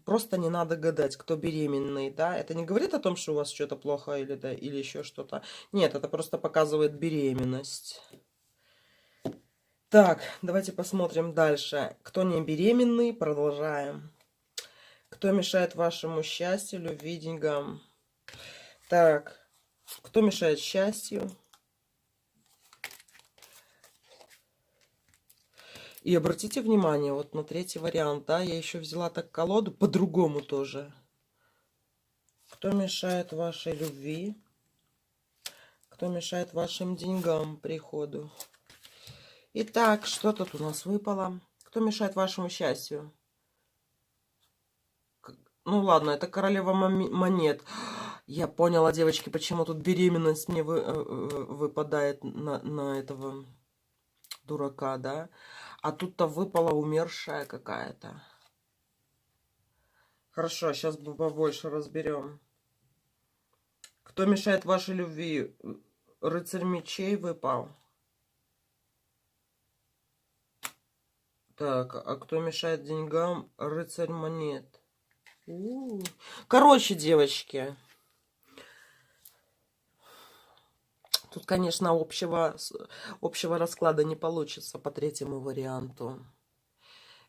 Просто не надо гадать, кто беременный, да. Это не говорит о том, что у вас что-то плохо или, да, или еще что-то. Нет, это просто показывает беременность. Так, давайте посмотрим дальше. Кто не беременный, продолжаем. Кто мешает вашему счастью, любви, деньгам? Так, кто мешает счастью? И обратите внимание вот на третий вариант, да, я еще взяла так колоду, по-другому тоже. Кто мешает вашей любви? Кто мешает вашим деньгам, приходу? Итак, что тут у нас выпало? Кто мешает вашему счастью? Ну ладно, это королева монет. Я поняла, девочки, почему тут беременность мне выпадает на этого... дурака, да? А тут-то выпала умершая какая-то. Хорошо, сейчас мы побольше разберем. Кто мешает вашей любви? Рыцарь мечей выпал. Так, а кто мешает деньгам? Рыцарь монет. Короче, девочки, тут, конечно, общего расклада не получится по третьему варианту.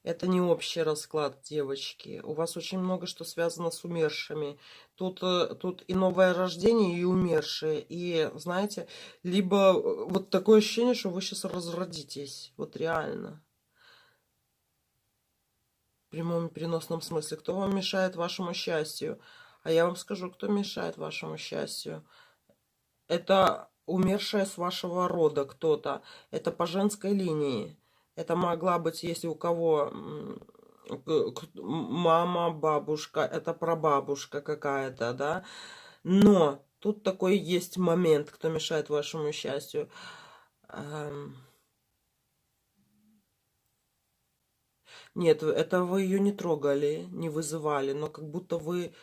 Это не общий расклад, девочки. У вас очень много что связано с умершими. Тут и новое рождение, и умершие. И, знаете, либо вот такое ощущение, что вы сейчас разродитесь. Вот реально. В прямом и переносном смысле. Кто вам мешает вашему счастью? А я вам скажу, кто мешает вашему счастью. Это умершая с вашего рода кто-то. Это по женской линии. Это могла быть, если у кого мама, бабушка, это прабабушка какая-то, да. Но тут такой есть момент, кто мешает вашему счастью. Нет, это вы ее не трогали, не вызывали, но как будто вы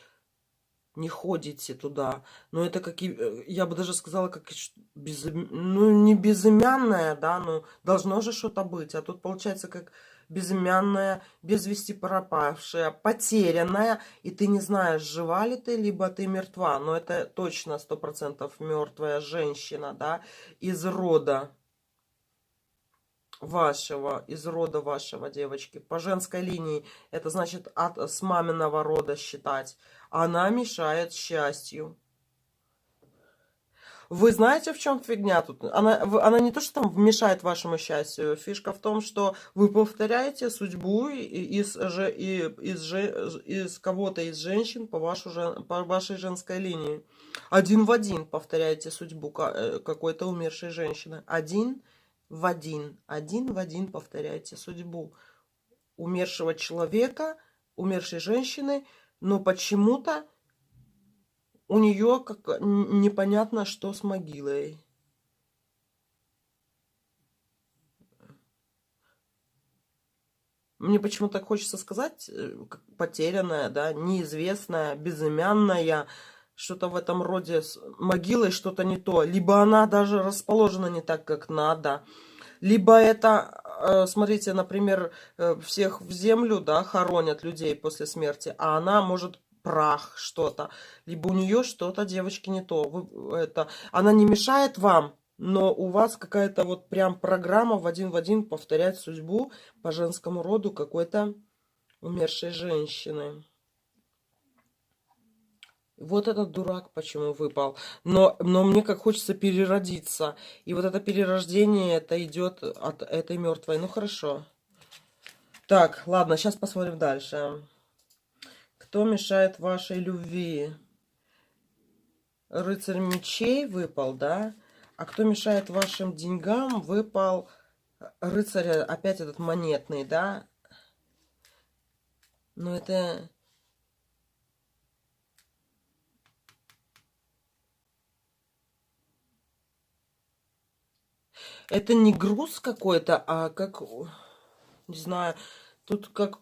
не ходите туда. Но это как, я бы даже сказала, как ну, не безымянная, да, но должно же что-то быть. А тут получается как безымянная, без вести пропавшая, потерянная, и ты не знаешь, жива ли ты, либо ты мертва. Но это точно 100% мертвая женщина, да, из рода вашего, из рода вашего, девочки, по женской линии, это значит с маминого рода считать, она мешает счастью. Вы знаете, в чем фигня тут? Она не то, что там мешает вашему счастью. Фишка в том, что вы повторяете судьбу из кого-то из женщин по вашей женской линии. Один в один повторяете судьбу какой-то умершей женщины. Один в один повторяйте судьбу умершего человека, умершей женщины, но почему-то у нее как непонятно что с могилой. Мне почему-то так хочется сказать, как потерянная, да, неизвестная, безымянная, что-то в этом роде с могилой что-то не то. Либо она даже расположена не так, как надо. Либо это, смотрите, например, всех в землю, да, хоронят людей после смерти, а она может прах что-то. Либо у нее что-то, девочки, не то. Она не мешает вам, но у вас какая-то вот прям программа в один повторять судьбу по женскому роду какой-то умершей женщины. Вот этот дурак почему выпал. Но мне как хочется переродиться. И вот это перерождение, это идет от этой мертвой. Ну хорошо. Так, ладно, сейчас посмотрим дальше. Кто мешает вашей любви? Рыцарь мечей выпал, да? А кто мешает вашим деньгам? Выпал рыцарь, опять этот монетный, да? Но это... Это не груз какой-то, а как, не знаю, тут как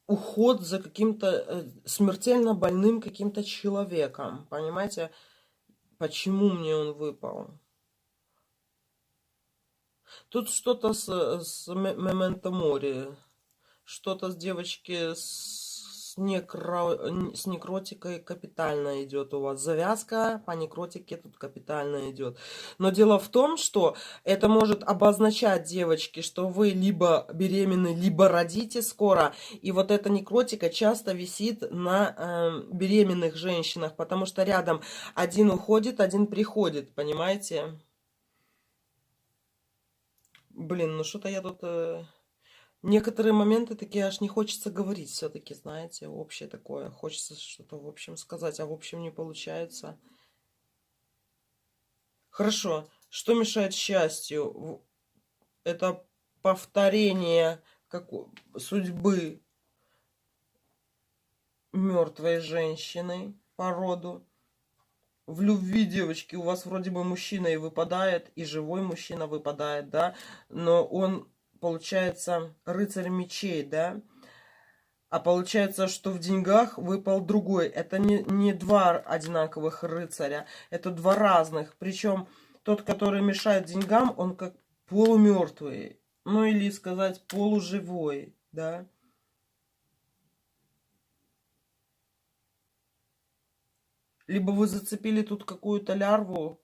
уход за каким-то смертельно больным каким-то человеком. Понимаете, почему мне он выпал? Тут что-то с Мементо Мори. Что-то с девочки с некротикой капитально идет у вас. Завязка по некротике тут капитально идет. Но дело в том, что это может обозначать, девочки, что вы либо беременны, либо родите скоро. И вот эта некротика часто висит на беременных женщинах, потому что рядом один уходит, один приходит, понимаете? Блин, ну что-то я тут... Некоторые моменты такие аж не хочется говорить все-таки, знаете, общее такое. Хочется что-то в общем сказать, а в общем не получается. Хорошо. Что мешает счастью? Это повторение судьбы мертвой женщины по роду в любви, девочки, у вас вроде бы мужчина и выпадает, и живой мужчина выпадает, да, но он, получается, рыцарь мечей, да, а получается, что в деньгах выпал другой. Это не два одинаковых рыцаря, это два разных. Причем тот, который мешает деньгам, он как полумертвый, ну или сказать полуживой, да. Либо вы зацепили тут какую-то лярву.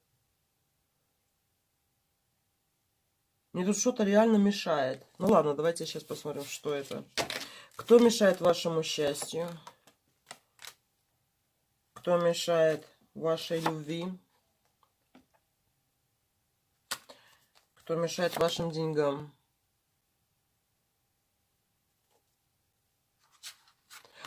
Мне тут что-то реально мешает. Ну ладно, давайте сейчас посмотрим, что это. Кто мешает вашему счастью? Кто мешает вашей любви? Кто мешает вашим деньгам?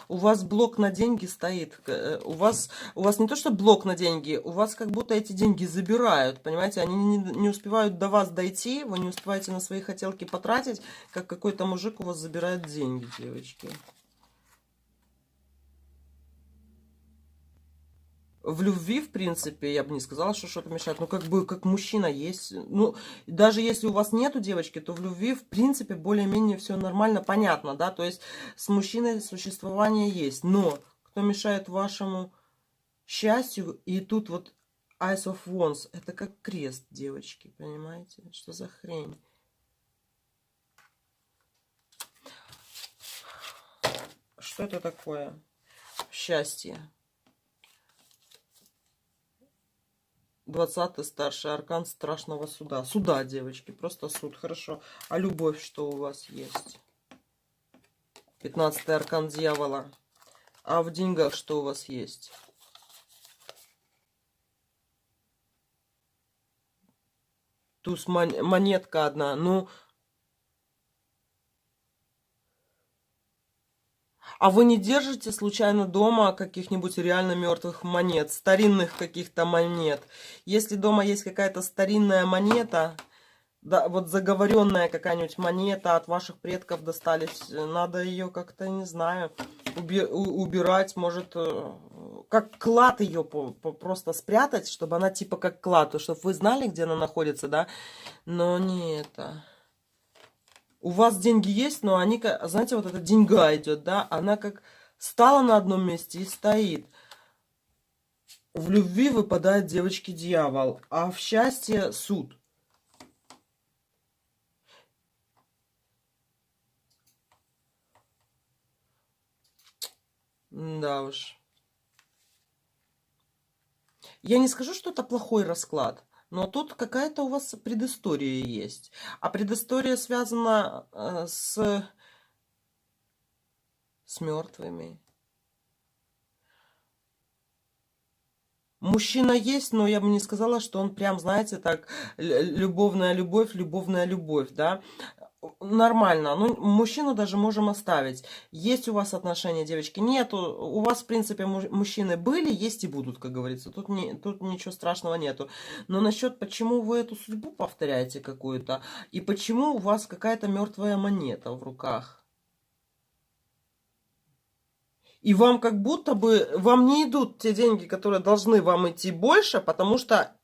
У вас блок на деньги стоит. У вас не то, что блок на деньги, у вас как будто эти деньги забирают. Понимаете, они не успевают до вас дойти, вы не успеваете на свои хотелки потратить, как какой-то мужик у вас забирает деньги, девочки. В любви, в принципе, я бы не сказала, что что-то мешает. Ну, как бы, как мужчина есть. Ну, даже если у вас нету девочки, то в любви, в принципе, более-менее все нормально, понятно, да? То есть с мужчиной существование есть. Но кто мешает вашему счастью, и тут вот Ice of Wands, это как крест, девочки, понимаете? Что за хрень? Что это такое? Счастье. 20-й старший аркан страшного суда. Суда, девочки, просто суд. Хорошо. А любовь что у вас есть? 15-й аркан дьявола. А в деньгах что у вас есть? Туз монетка одна. Ну, а вы не держите случайно дома каких-нибудь реально мертвых монет, старинных каких-то монет? Если дома есть какая-то старинная монета, да, вот заговоренная какая-нибудь монета от ваших предков достались, надо ее как-то, не знаю, убирать, может, как клад ее просто спрятать, чтобы она типа как клад, чтобы вы знали, где она находится, да? Но не это. У вас деньги есть, но они, знаете, вот эта деньга идет, да, она как стала на одном месте и стоит. В любви выпадает, девочки, дьявол, а в счастье суд. Да уж. Я не скажу, что это плохой расклад, но тут какая-то у вас предыстория есть. А предыстория связана с мертвыми. Мужчина есть, но я бы не сказала, что он прям, знаете, так, любовная любовь, да. Нормально. Ну, мужчину даже можем оставить. Есть у вас отношения, девочки? Нету. У вас, в принципе, мужчины были, есть и будут, как говорится. Тут ничего страшного нету. Но насчет, почему вы эту судьбу повторяете какую-то, и почему у вас какая-то мертвая монета в руках? И вам как будто бы, вам не идут те деньги, которые должны вам идти больше, потому что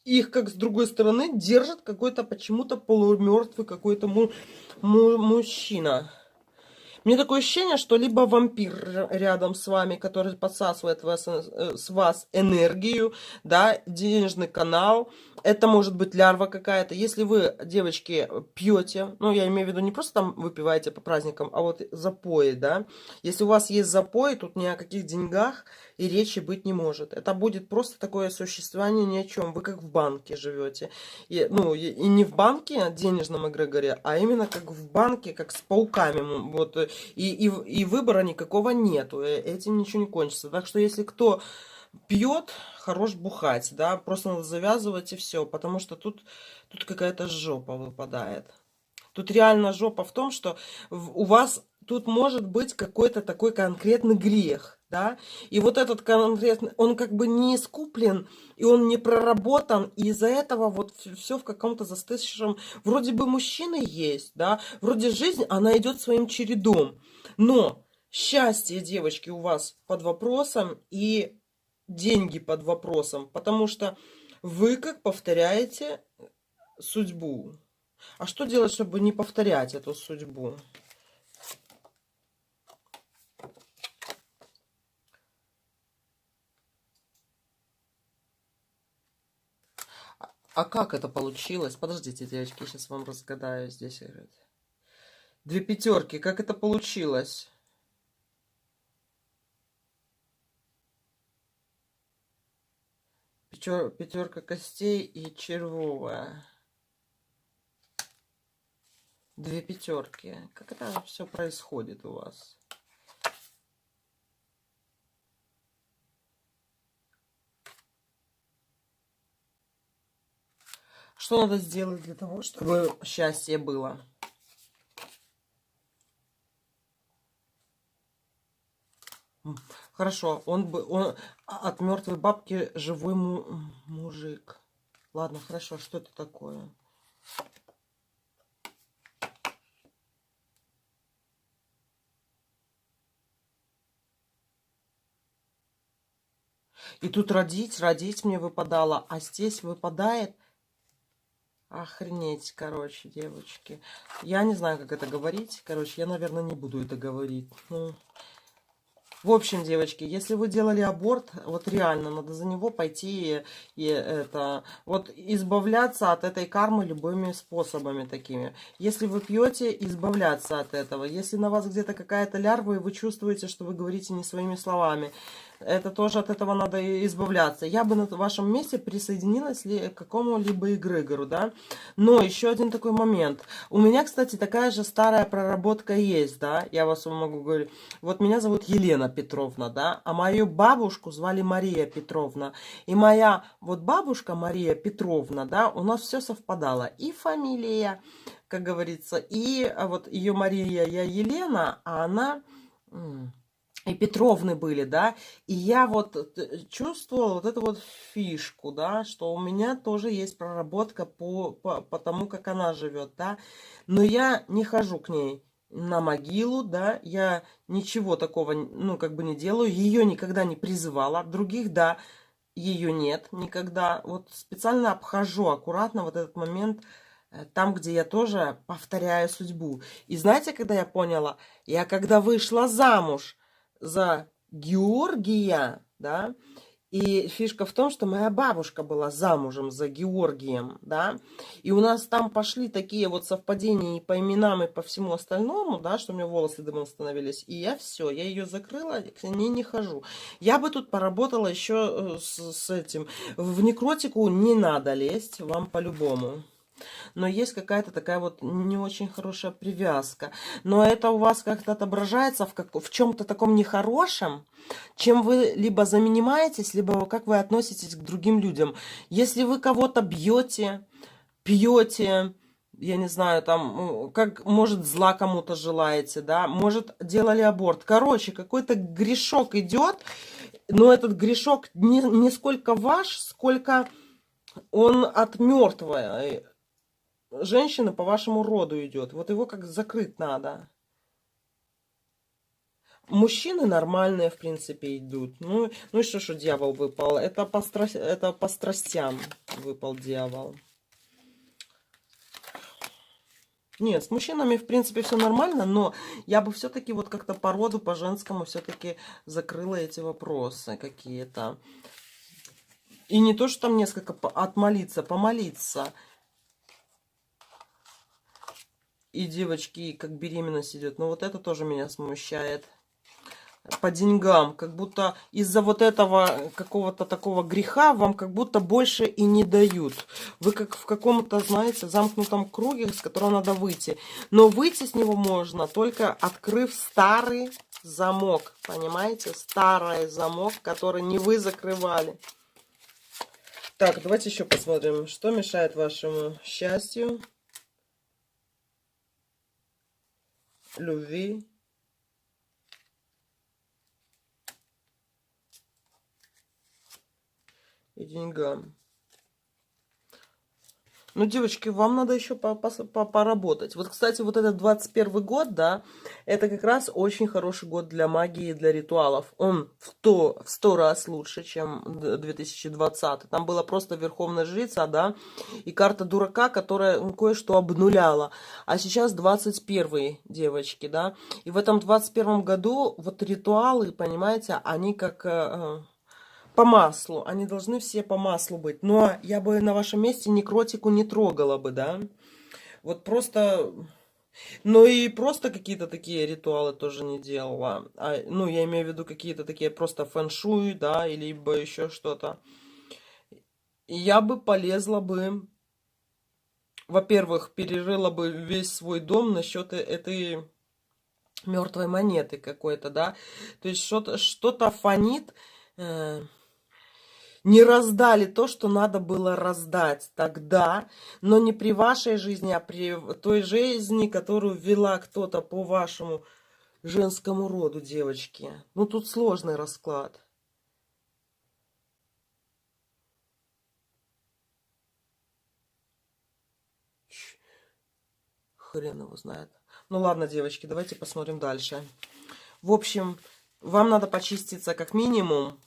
их, как с другой стороны, держит какой-то почему-то полумертвый какой-то мужчина. Мне такое ощущение, что либо вампир рядом с вами, который подсасывает с вас энергию, да, денежный канал. Это может быть лярва какая-то. Если вы, девочки, пьете, ну, я имею в виду не просто там выпиваете по праздникам, а вот запои, да. Если у вас есть запои, тут ни о каких деньгах и речи быть не может. Это будет просто такое существование ни о чем. Вы как в банке живете. И, ну, и не в банке, денежном эгрегоре, а именно как в банке, как с пауками. Вот, и выбора никакого нету. Этим ничего не кончится. Так что если кто пьет, хорош бухать, да, просто надо завязывать и все. Потому что тут какая-то жопа выпадает. Тут реально жопа в том, что у вас тут может быть какой-то такой конкретный грех, да, и вот этот конкретный, он как бы не искуплен, и он не проработан, и из-за этого вот все в каком-то застывшем, вроде бы мужчины есть, да, вроде жизнь, она идет своим чередом, но счастье, девочки, у вас под вопросом, и деньги под вопросом, потому что вы как повторяете судьбу. А что делать, чтобы не повторять эту судьбу? А как это получилось? Подождите, девочки, я сейчас вам разгадаю здесь. Две пятерки, как это получилось? Пятерка костей и червовая. Две пятерки. Как это все происходит у вас? Что надо сделать для того, чтобы счастье было? Хорошо, он от мертвой бабки живой мужик. Ладно, хорошо, что это такое? И тут родить мне выпадало, а здесь выпадает... Охренеть, короче, девочки. Я не знаю, как это говорить. Короче, я, наверное, не буду это говорить. Ну, в общем, девочки, если вы делали аборт, вот реально надо за него пойти и это, вот избавляться от этой кармы любыми способами такими. Если вы пьете, избавляться от этого. Если на вас где-то какая-то лярва, и вы чувствуете, что вы говорите не своими словами, это тоже от этого надо избавляться. Я бы на вашем месте присоединилась к какому-либо эгрегору, да. Но еще один такой момент. У меня, кстати, такая же старая проработка есть, да. Я вас могу говорить. Вот меня зовут Елена Петровна, да. А мою бабушку звали Мария Петровна. И моя вот бабушка Мария Петровна, да, у нас все совпадало. И фамилия, как говорится, и вот ее Мария, я Елена, а она... И Петровны были, да, и я вот чувствовала вот эту вот фишку, да, что у меня тоже есть проработка по тому, как она живет, да, но я не хожу к ней на могилу, да, я ничего такого, ну, как бы не делаю, ее никогда не призывала, других, да, ее нет никогда, вот специально обхожу аккуратно вот этот момент, там, где я тоже повторяю судьбу. И знаете, когда я поняла? Я когда вышла замуж за Георгия, да, и фишка в том, что моя бабушка была замужем за Георгием, да, и у нас там пошли такие вот совпадения и по именам, и по всему остальному, да, что у меня волосы дымом становились, и я все, я ее закрыла, к ней не хожу. Я бы тут поработала еще с этим. В некротику не надо лезть, вам по-любому. Но есть какая-то такая вот не очень хорошая привязка. Но это у вас как-то отображается в чем-то таком нехорошем, чем вы либо занимаетесь, либо как вы относитесь к другим людям. Если вы кого-то бьете, пьете, я не знаю, там, как, может, зла кому-то желаете, да, может, делали аборт. Короче, какой-то грешок идет, но этот грешок не сколько ваш, сколько он от мертвой женщина по вашему роду идет. Вот его как закрыть надо. Мужчины нормальные, в принципе, идут. Ну и что дьявол выпал? Это по страстям выпал дьявол. Нет, с мужчинами, в принципе, все нормально, но я бы все-таки вот как-то по роду, по женскому все-таки закрыла эти вопросы какие-то. И не то, что там несколько отмолиться, помолиться. И девочки, как беременность идет. Но вот это тоже меня смущает. По деньгам. Как будто из-за вот этого какого-то такого греха вам как будто больше и не дают. Вы как в каком-то, знаете, замкнутом круге, с которого надо выйти. Но выйти с него можно, только открыв старый замок. Понимаете? Старый замок, который не вы закрывали. Так, давайте еще посмотрим, что мешает вашему счастью, любви и деньгам. Ну, девочки, вам надо еще поработать. Вот, кстати, вот этот 21 год, да, это как раз очень хороший год для магии, для ритуалов. Он в 100 раз лучше, чем 2020. Там была просто Верховная Жрица, да, и карта дурака, которая кое-что обнуляла. А сейчас 21, девочки, да. И в этом 21 году вот ритуалы, понимаете, они как... по маслу. Они должны все по маслу быть. Но я бы на вашем месте некротику не трогала бы, да. Вот просто... Ну и просто какие-то такие ритуалы тоже не делала. Ну, я имею в виду какие-то такие просто фэн-шуй, да, или либо еще что-то. И я бы полезла бы... Во-первых, перерыла бы весь свой дом насчет этой мертвой монеты какой-то, да. То есть что-то фонит... Не раздали то, что надо было раздать тогда, но не при вашей жизни, а при той жизни, которую вела кто-то по вашему женскому роду, девочки. Ну, тут сложный расклад. Хрен его знает. Ну, ладно, девочки, давайте посмотрим дальше. В общем, вам надо почиститься как минимум.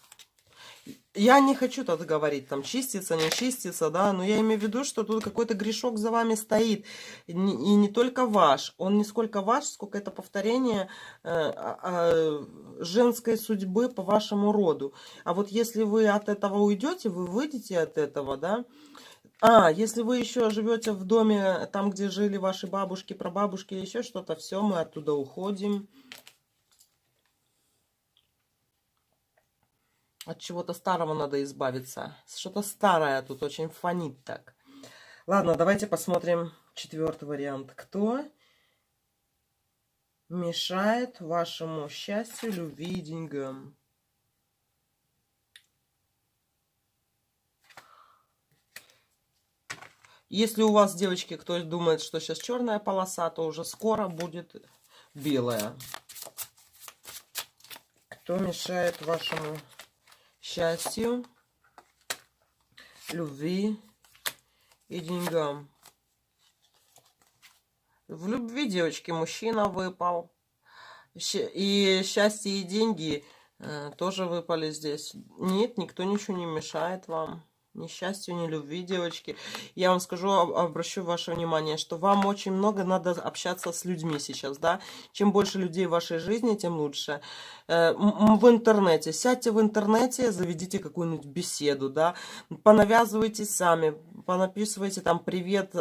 Я не хочу тут говорить, там, чиститься, не чиститься, да, но я имею в виду, что тут какой-то грешок за вами стоит, и не только ваш, он не сколько ваш, сколько это повторение женской судьбы по вашему роду. А вот если вы от этого уйдете, вы выйдете от этого, да. Если вы еще живете в доме, там, где жили ваши бабушки, прабабушки, еще что-то, все, мы оттуда уходим. От чего-то старого надо избавиться. Что-то старое тут очень фонит так. Ладно, давайте посмотрим четвертый вариант. Кто мешает вашему счастью, любви и деньгам? Если у вас, девочки, кто думает, что сейчас черная полоса, то уже скоро будет белая. Кто мешает вашему счастью, любви и деньгам? В любви, девочки, мужчина выпал. И счастье, и деньги тоже выпали здесь. Нет, никто ничего не мешает вам. Ни счастью, ни любви, девочки. Я вам скажу, обращу ваше внимание, что вам очень много надо общаться с людьми сейчас, да. Чем больше людей в вашей жизни, тем лучше. В интернете. Сядьте в интернете, заведите какую-нибудь беседу, да. Понавязывайтесь сами, понаписывайте там привет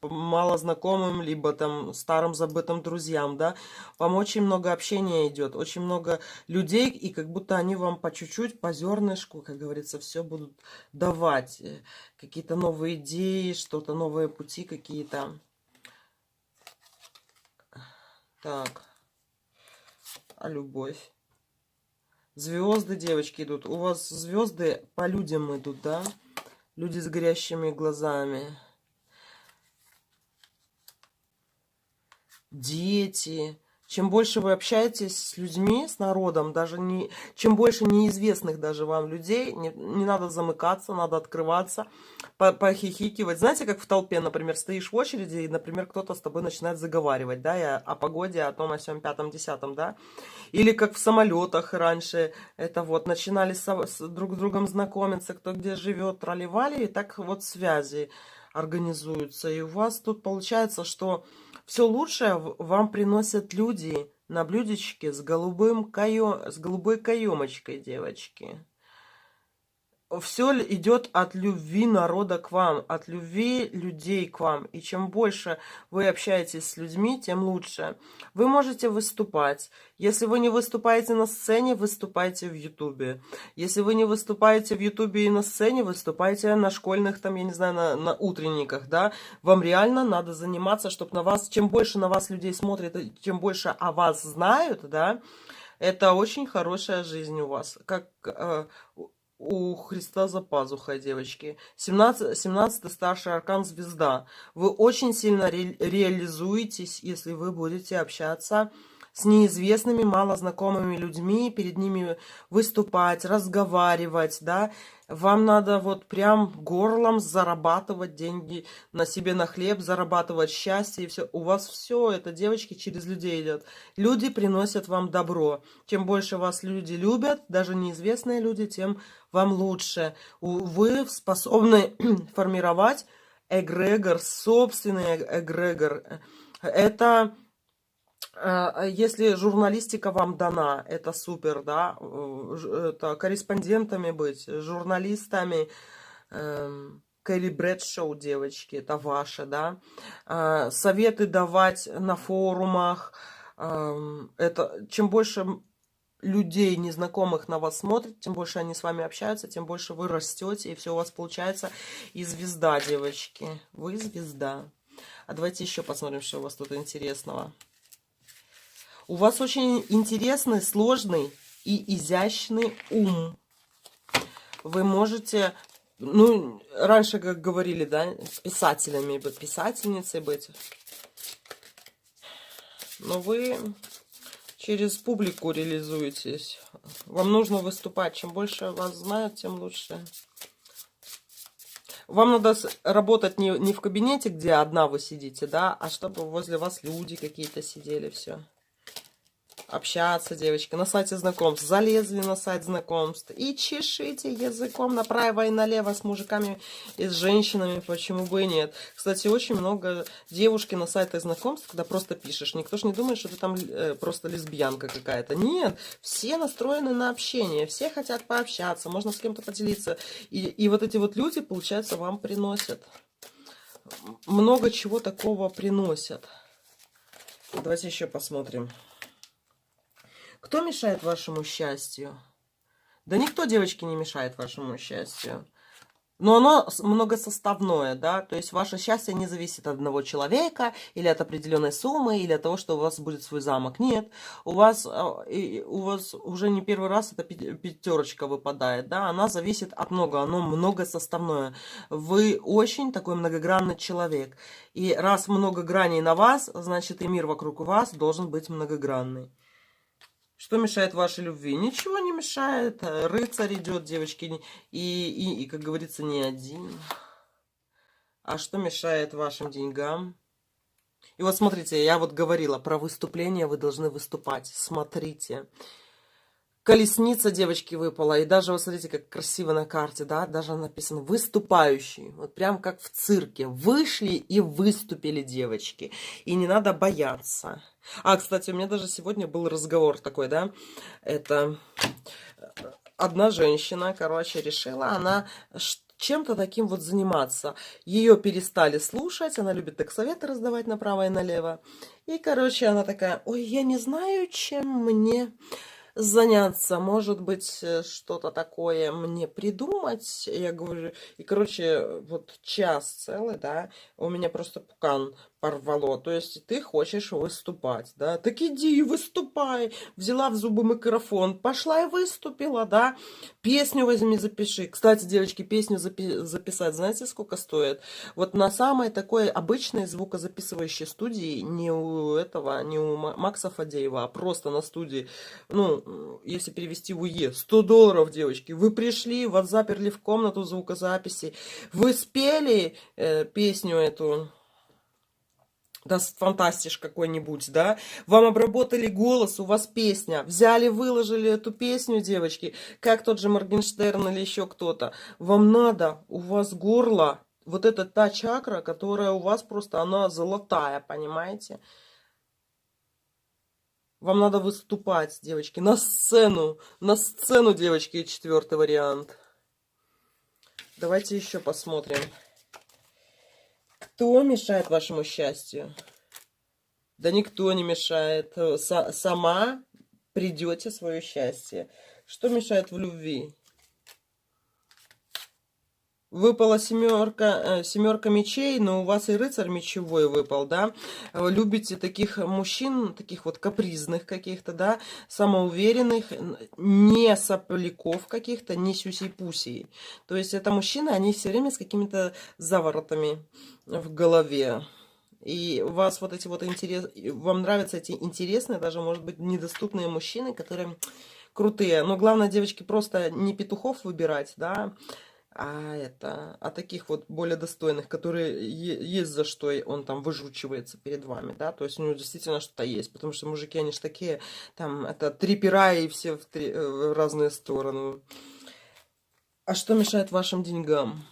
малознакомым, либо там старым забытым друзьям, да. Вам очень много общения идет, очень много людей, и как будто они вам по чуть-чуть, по зернышку, как говорится, все будут давать. Какие-то новые идеи, что-то, новые пути какие-то. Так. А любовь? Звезды, девочки, идут. У вас звезды по людям идут, да? Люди с горящими глазами. Дети. Чем больше вы общаетесь с людьми, с народом, даже чем больше неизвестных даже вам людей, не надо замыкаться, надо открываться, похихикивать. Знаете, как в толпе, например, стоишь в очереди, и, например, кто-то с тобой начинает заговаривать, да, и о погоде, о том, о сём, пятом, десятом, да. Или как в самолетах раньше, это вот, начинали друг с другом знакомиться, кто где живет, тролливали, и так вот связи организуются. И у вас тут получается, что все лучшее вам приносят люди на блюдечке с голубой каемочкой, девочки. Все идет от любви народа к вам, от любви людей к вам. И чем больше вы общаетесь с людьми, тем лучше. Вы можете выступать. Если вы не выступаете на сцене, выступайте в Ютубе. Если вы не выступаете в Ютубе и на сцене, выступайте на школьных, там, я не знаю, на утренниках, да. Вам реально надо заниматься, чтобы на вас, чем больше на вас людей смотрят, чем больше о вас знают, да, это очень хорошая жизнь у вас. Как... у Христа за пазухой, девочки. 17-й старший аркан звезда. Вы очень сильно реализуетесь, если вы будете общаться с неизвестными, малознакомыми людьми, перед ними выступать, разговаривать, да. Вам надо вот прям горлом зарабатывать деньги на себе на хлеб, зарабатывать счастье, и все. У вас все это, девочки, через людей идет. Люди приносят вам добро. Чем больше вас люди любят, даже неизвестные люди, тем вам лучше. Вы способны формировать эгрегор, собственный эгрегор. Это если журналистика вам дана, это супер, да, это корреспондентами быть, журналистами, Кэрри Брэдшоу, девочки, это ваше, да, советы давать на форумах, это чем больше людей незнакомых на вас смотрят, тем больше они с вами общаются, тем больше вы растете, и все у вас получается. И звезда, девочки, вы звезда. А давайте еще посмотрим, что у вас тут интересного. У вас очень интересный, сложный и изящный ум. Вы можете, ну, раньше, как говорили, да, писателями быть, писательницей быть. Но вы через публику реализуетесь. Вам нужно выступать. Чем больше вас знают, тем лучше. Вам надо работать не в кабинете, где одна вы сидите, да, а чтобы возле вас люди какие-то сидели, все. Общаться, девочки, на сайте знакомств. Залезли на сайт знакомств и чешите языком направо и налево с мужиками и с женщинами, почему бы и нет. Кстати, очень много девушки на сайтах знакомств, когда просто пишешь. Никто ж не думает, что ты там просто лесбиянка какая-то. Нет, все настроены на общение, все хотят пообщаться, можно с кем-то поделиться. И вот эти вот люди, получается, вам приносят. Много чего такого приносят. Давайте еще посмотрим. Кто мешает вашему счастью? Да никто, девочки, не мешает вашему счастью. Но оно многосоставное, да, то есть ваше счастье не зависит от одного человека, или от определенной суммы, или от того, что у вас будет свой замок. Нет, у вас уже не первый раз эта пятерочка выпадает, да, она зависит от много, оно многосоставное. Вы очень такой многогранный человек. И раз много граней на вас, значит и мир вокруг вас должен быть многогранный. Что мешает вашей любви? Ничего не мешает. Рыцарь идет, девочки. И, как говорится, не один. А что мешает вашим деньгам? И вот смотрите, я вот говорила про выступление. Вы должны выступать. Смотрите. Колесница, девочки, выпала. И даже, вот смотрите, как красиво на карте, да, даже написано «выступающий». Вот прям как в цирке. Вышли и выступили, девочки. И не надо бояться. А, кстати, у меня даже сегодня был разговор такой, да. Это одна женщина, короче, решила она чем-то таким вот заниматься. Ее перестали слушать, она любит так советы раздавать направо и налево. И, короче, она такая: ой, я не знаю, чем мне заняться, может быть, что-то такое мне придумать. Я говорю, и, короче, вот час целый, да, у меня просто пукан порвало. То есть ты хочешь выступать, да, так иди и выступай. Взяла в зубы микрофон, пошла и выступила, да. Песню возьми, запиши. Кстати, девочки, песню записать, знаете, сколько стоит? Вот на самой такой обычной звукозаписывающей студии, не у этого, не у Макса Фадеева, а просто на студии, ну, если перевести в УЕ, $100, девочки. Вы пришли, вас заперли в комнату звукозаписи, вы спели песню эту, да, фантастиш какой-нибудь, да, вам обработали голос, у вас песня, взяли, выложили эту песню, девочки, как тот же Моргенштерн или еще кто-то. Вам надо, у вас горло, вот это та чакра, которая у вас просто, она золотая, понимаете? Вам надо выступать, девочки, на сцену, девочки, 4-й вариант. Давайте еще посмотрим. Кто мешает вашему счастью? Да никто не мешает. Сама придете свое счастье. Что мешает в любви? Выпала семерка мечей, но у вас и рыцарь мечевой выпал, да. Вы любите таких мужчин, таких вот капризных каких-то, да, самоуверенных, не сопляков каких-то, не сюсей-пусей. То есть это мужчины, они все время с какими-то заворотами в голове. И у вас вот эти вот вам нравятся эти интересные, даже, может быть, недоступные мужчины, которые крутые. Но главное, девочки, просто не петухов выбирать, да, а таких вот более достойных, которые есть за что он там выжучивается перед вами, да, то есть у него действительно что-то есть, потому что мужики, они же такие, там, это три пера и все в разные стороны. А что мешает вашим деньгам?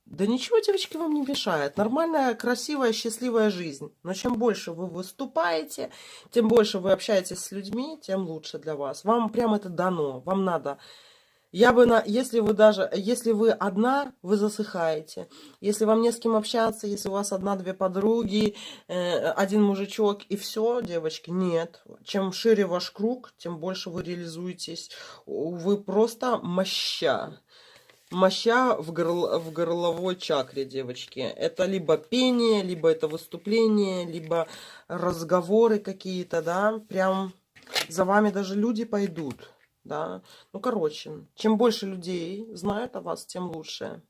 Да ничего, девочки, вам не мешает. Нормальная, красивая, счастливая жизнь. Но чем больше вы выступаете, тем больше вы общаетесь с людьми, тем лучше для вас. Вам прям это дано. Вам надо. Если вы одна, вы засыхаете. Если вам не с кем общаться, если у вас одна-две подруги, один мужичок и все, девочки, нет. Чем шире ваш круг, тем больше вы реализуетесь. Вы просто моща. Моща в горловой чакре, девочки. Это либо пение, либо это выступление, либо разговоры какие-то, да. Прям за вами даже люди пойдут, да. Ну, короче, чем больше людей знают о вас, тем лучше.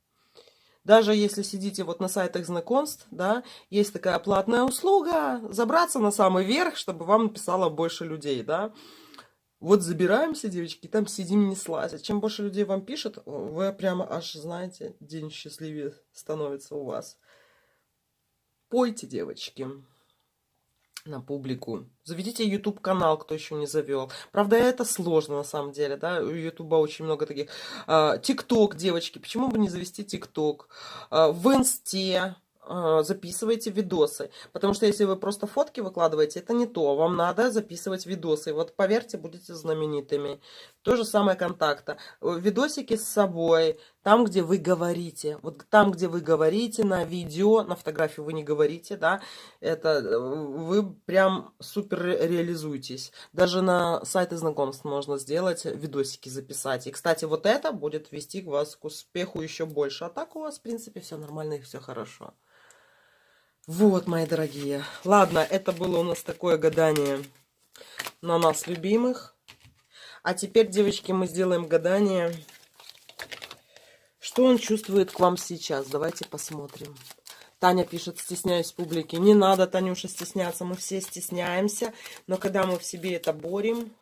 Даже если сидите вот на сайтах знакомств, да, есть такая платная услуга, забраться на самый верх, чтобы вам написало больше людей, да. Вот забираемся, девочки, там сидим, не слазя. Чем больше людей вам пишет, вы прямо аж, знаете, день счастливее становится у вас. Пойте, девочки, на публику. Заведите YouTube-канал, кто еще не завел. Правда, это сложно на самом деле, да, у YouTube очень много таких. TikTok, девочки, почему бы не завести TikTok? В Инсте записывайте видосы. Потому что если вы просто фотки выкладываете, это не то. Вам надо записывать видосы. Вот поверьте, будете знаменитыми. То же самое контакта. Видосики с собой. Там, где вы говорите. Вот там, где вы говорите на видео, на фотографию вы не говорите, да. Это вы прям супер реализуетесь. Даже на сайты знакомств можно сделать, видосики записать. И, кстати, вот это будет вести вас к успеху еще больше. А так у вас, в принципе, все нормально и все хорошо. Вот, мои дорогие. Ладно, это было у нас такое гадание на нас, любимых. А теперь, девочки, мы сделаем гадание. Что он чувствует к вам сейчас? Давайте посмотрим. Таня пишет, стесняюсь публики. Не надо, Танюша, стесняться. Мы все стесняемся. Но когда мы в себе это борем,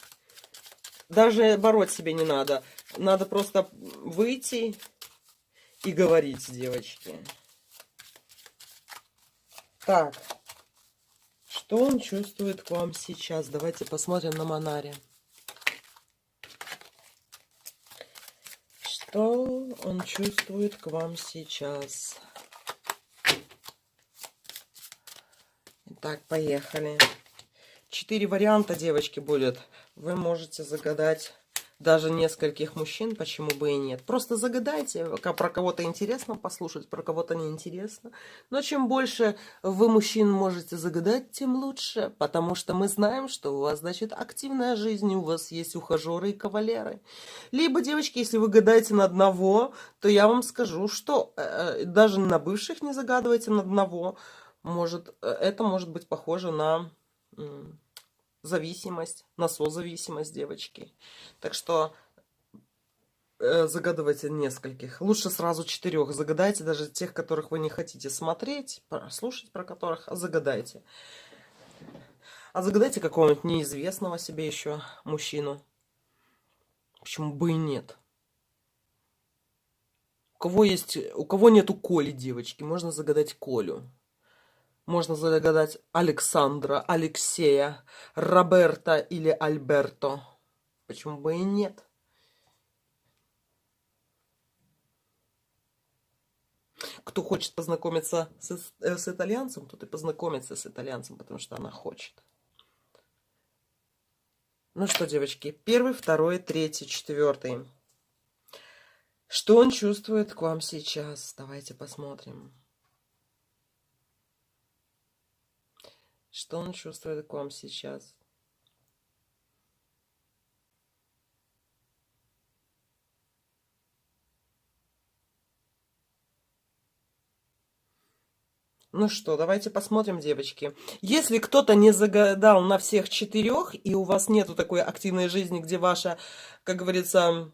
даже бороть себе не надо. Надо просто выйти и говорить, девочки. Так, что он чувствует к вам сейчас? Давайте посмотрим на Монаре. Что он чувствует к вам сейчас? Итак, поехали. 4 варианта, девочки, будет. Вы можете загадать даже нескольких мужчин, почему бы и нет. Просто загадайте, про кого-то интересно послушать, про кого-то неинтересно. Но чем больше вы мужчин можете загадать, тем лучше. Потому что мы знаем, что у вас, значит, активная жизнь, у вас есть ухажеры и кавалеры. Либо, девочки, если вы гадаете на одного, то я вам скажу, что даже на бывших не загадывайте на одного. Это может быть похоже на зависимость, на созависимость, девочки. Так что загадывайте нескольких. Лучше сразу 4. Загадайте даже тех, которых вы не хотите смотреть, слушать про которых, а загадайте. А загадайте какого-нибудь неизвестного себе еще мужчину. Почему бы и нет? У кого нету Коли, девочки, можно загадать Колю. Можно загадать Александра, Алексея, Роберта или Альберто. Почему бы и нет? Кто хочет познакомиться с итальянцем, тот и познакомится с итальянцем, потому что она хочет. Ну что, девочки, 1, 2, 3, 4. Что он чувствует к вам сейчас? Давайте посмотрим. Что он чувствует к вам сейчас? Ну что, давайте посмотрим, девочки. Если кто-то не загадал на всех 4, и у вас нету такой активной жизни, где ваша, как говорится,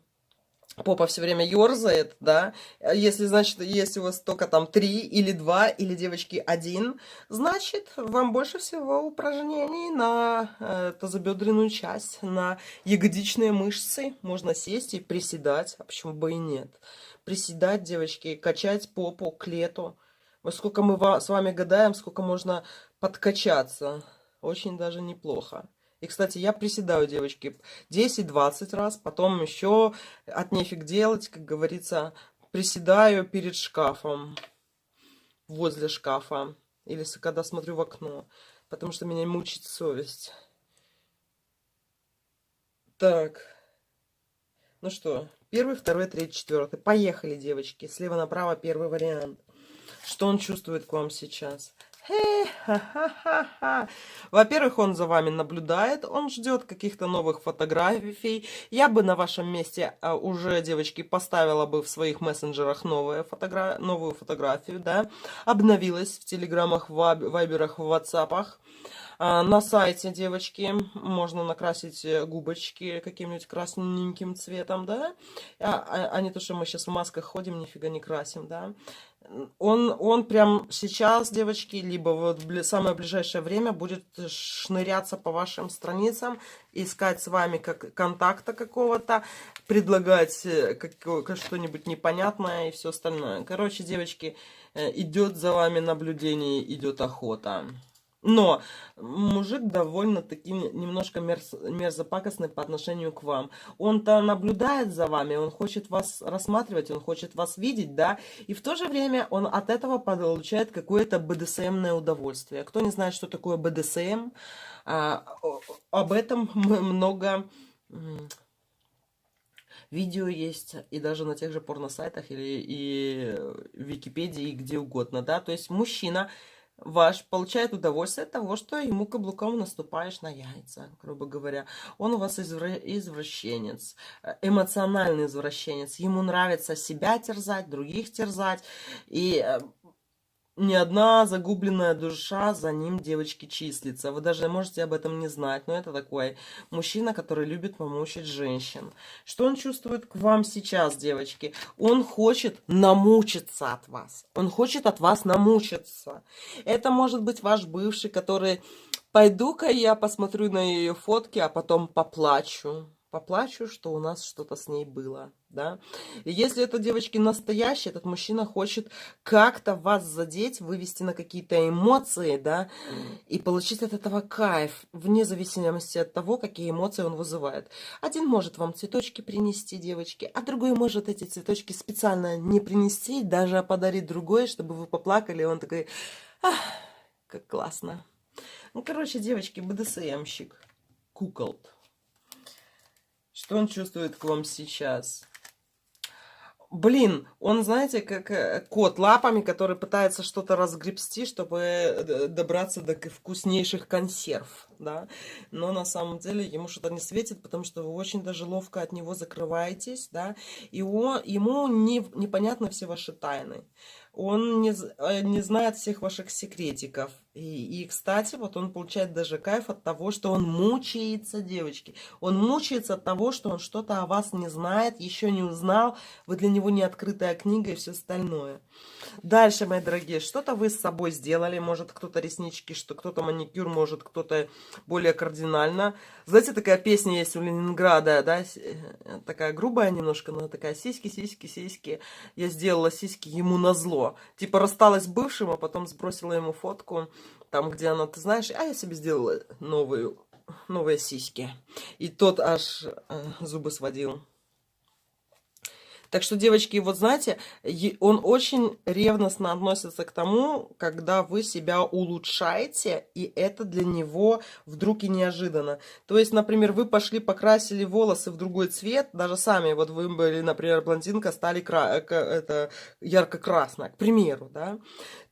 попа все время ерзает, да, если, значит, если у вас только там 3 или 2 или, девочки, один, значит, вам больше всего упражнений на тазобедренную часть, на ягодичные мышцы. Можно сесть и приседать, а почему бы и нет. Приседать, девочки, качать попу к лету. Вот сколько мы с вами гадаем, сколько можно подкачаться. Очень даже неплохо. И, кстати, я приседаю, девочки, 10-20 раз, потом еще от нефиг делать, как говорится, приседаю перед шкафом, возле шкафа, или когда смотрю в окно, потому что меня мучит совесть. Так, ну что, первый, второй, третий, четвертый. Поехали, девочки, слева направо первый вариант. Что он чувствует к вам сейчас? Ха-ха-ха-ха. Во-первых, он за вами наблюдает, он ждет каких-то новых фотографий. Я бы на вашем месте уже, девочки, поставила бы в своих мессенджерах новую фотографию, да, обновилась в телеграмах, в вайберах, в ватсапах. На сайте, девочки, можно накрасить губочки каким-нибудь красненьким цветом, да, а не то, что мы сейчас в масках ходим, нифига не красим, да. Он прям сейчас, девочки, либо вот в самое ближайшее время будет шныряться по вашим страницам, искать с вами как контакта какого-то, предлагать что-нибудь непонятное и все остальное. Короче, девочки, идет за вами наблюдение, идет охота. Но мужик довольно-таки немножко мерзопакостный по отношению к вам. Он-то наблюдает за вами, он хочет вас рассматривать, он хочет вас видеть, да, и в то же время он от этого получает какое-то БДСМное удовольствие. Кто не знает, что такое БДСМ, об этом много видео есть, и даже на тех же порносайтах и в Википедии, и где угодно, да, то есть мужчина ваш получает удовольствие от того, что ему каблуком наступаешь на яйца, грубо говоря. Он у вас извращенец, эмоциональный извращенец. Ему нравится себя терзать, других терзать. И ни одна загубленная душа за ним, девочки, числится. Вы даже можете об этом не знать, но это такой мужчина, который любит помучить женщин. Что он чувствует к вам сейчас, девочки? Он хочет намучиться от вас. Он хочет от вас намучиться. Это может быть ваш бывший, который... Пойду-ка я посмотрю на ее фотки, а потом поплачу. Поплачу, что у нас что-то с ней было, да. И если это, девочки, настоящий, этот мужчина хочет как-то вас задеть, вывести на какие-то эмоции, да, и получить от этого кайф, вне зависимости от того, какие эмоции он вызывает. Один может вам цветочки принести, девочки, а другой может эти цветочки специально не принести, даже подарить другой, чтобы вы поплакали, и он такой, ах, как классно. Ну, короче, девочки, БДСМщик, куколд. Что он чувствует к вам сейчас? Блин, он, знаете, как кот лапами, который пытается что-то разгребсти, чтобы добраться до вкуснейших консерв, да. Но на самом деле ему что-то не светит, потому что вы очень даже ловко от него закрываетесь, да. И ему непонятны все ваши тайны. Он не знает всех ваших секретиков. И, кстати, вот он получает даже кайф от того, что он мучается, девочки. Он мучается от того, что он что-то о вас не знает, еще не узнал. Вы для него не открытая книга и все остальное. Дальше, мои дорогие, что-то вы с собой сделали. Может, кто-то реснички, что кто-то маникюр, может, кто-то более кардинально. Знаете, такая песня есть у Ленинграда, да, такая грубая немножко, но такая сиськи, сиськи, сиськи. Я сделала сиськи ему назло. Типа рассталась с бывшим, а потом сбросила ему фотку, там, где она, ты знаешь, а я себе сделала новые сиськи. И тот аж зубы сводил. Так что, девочки, вот знаете, он очень ревностно относится к тому, когда вы себя улучшаете, и это для него вдруг и неожиданно. То есть, например, вы пошли покрасили волосы в другой цвет, даже сами, вот вы были, например, блондинка, стали ярко-красная, к примеру, да,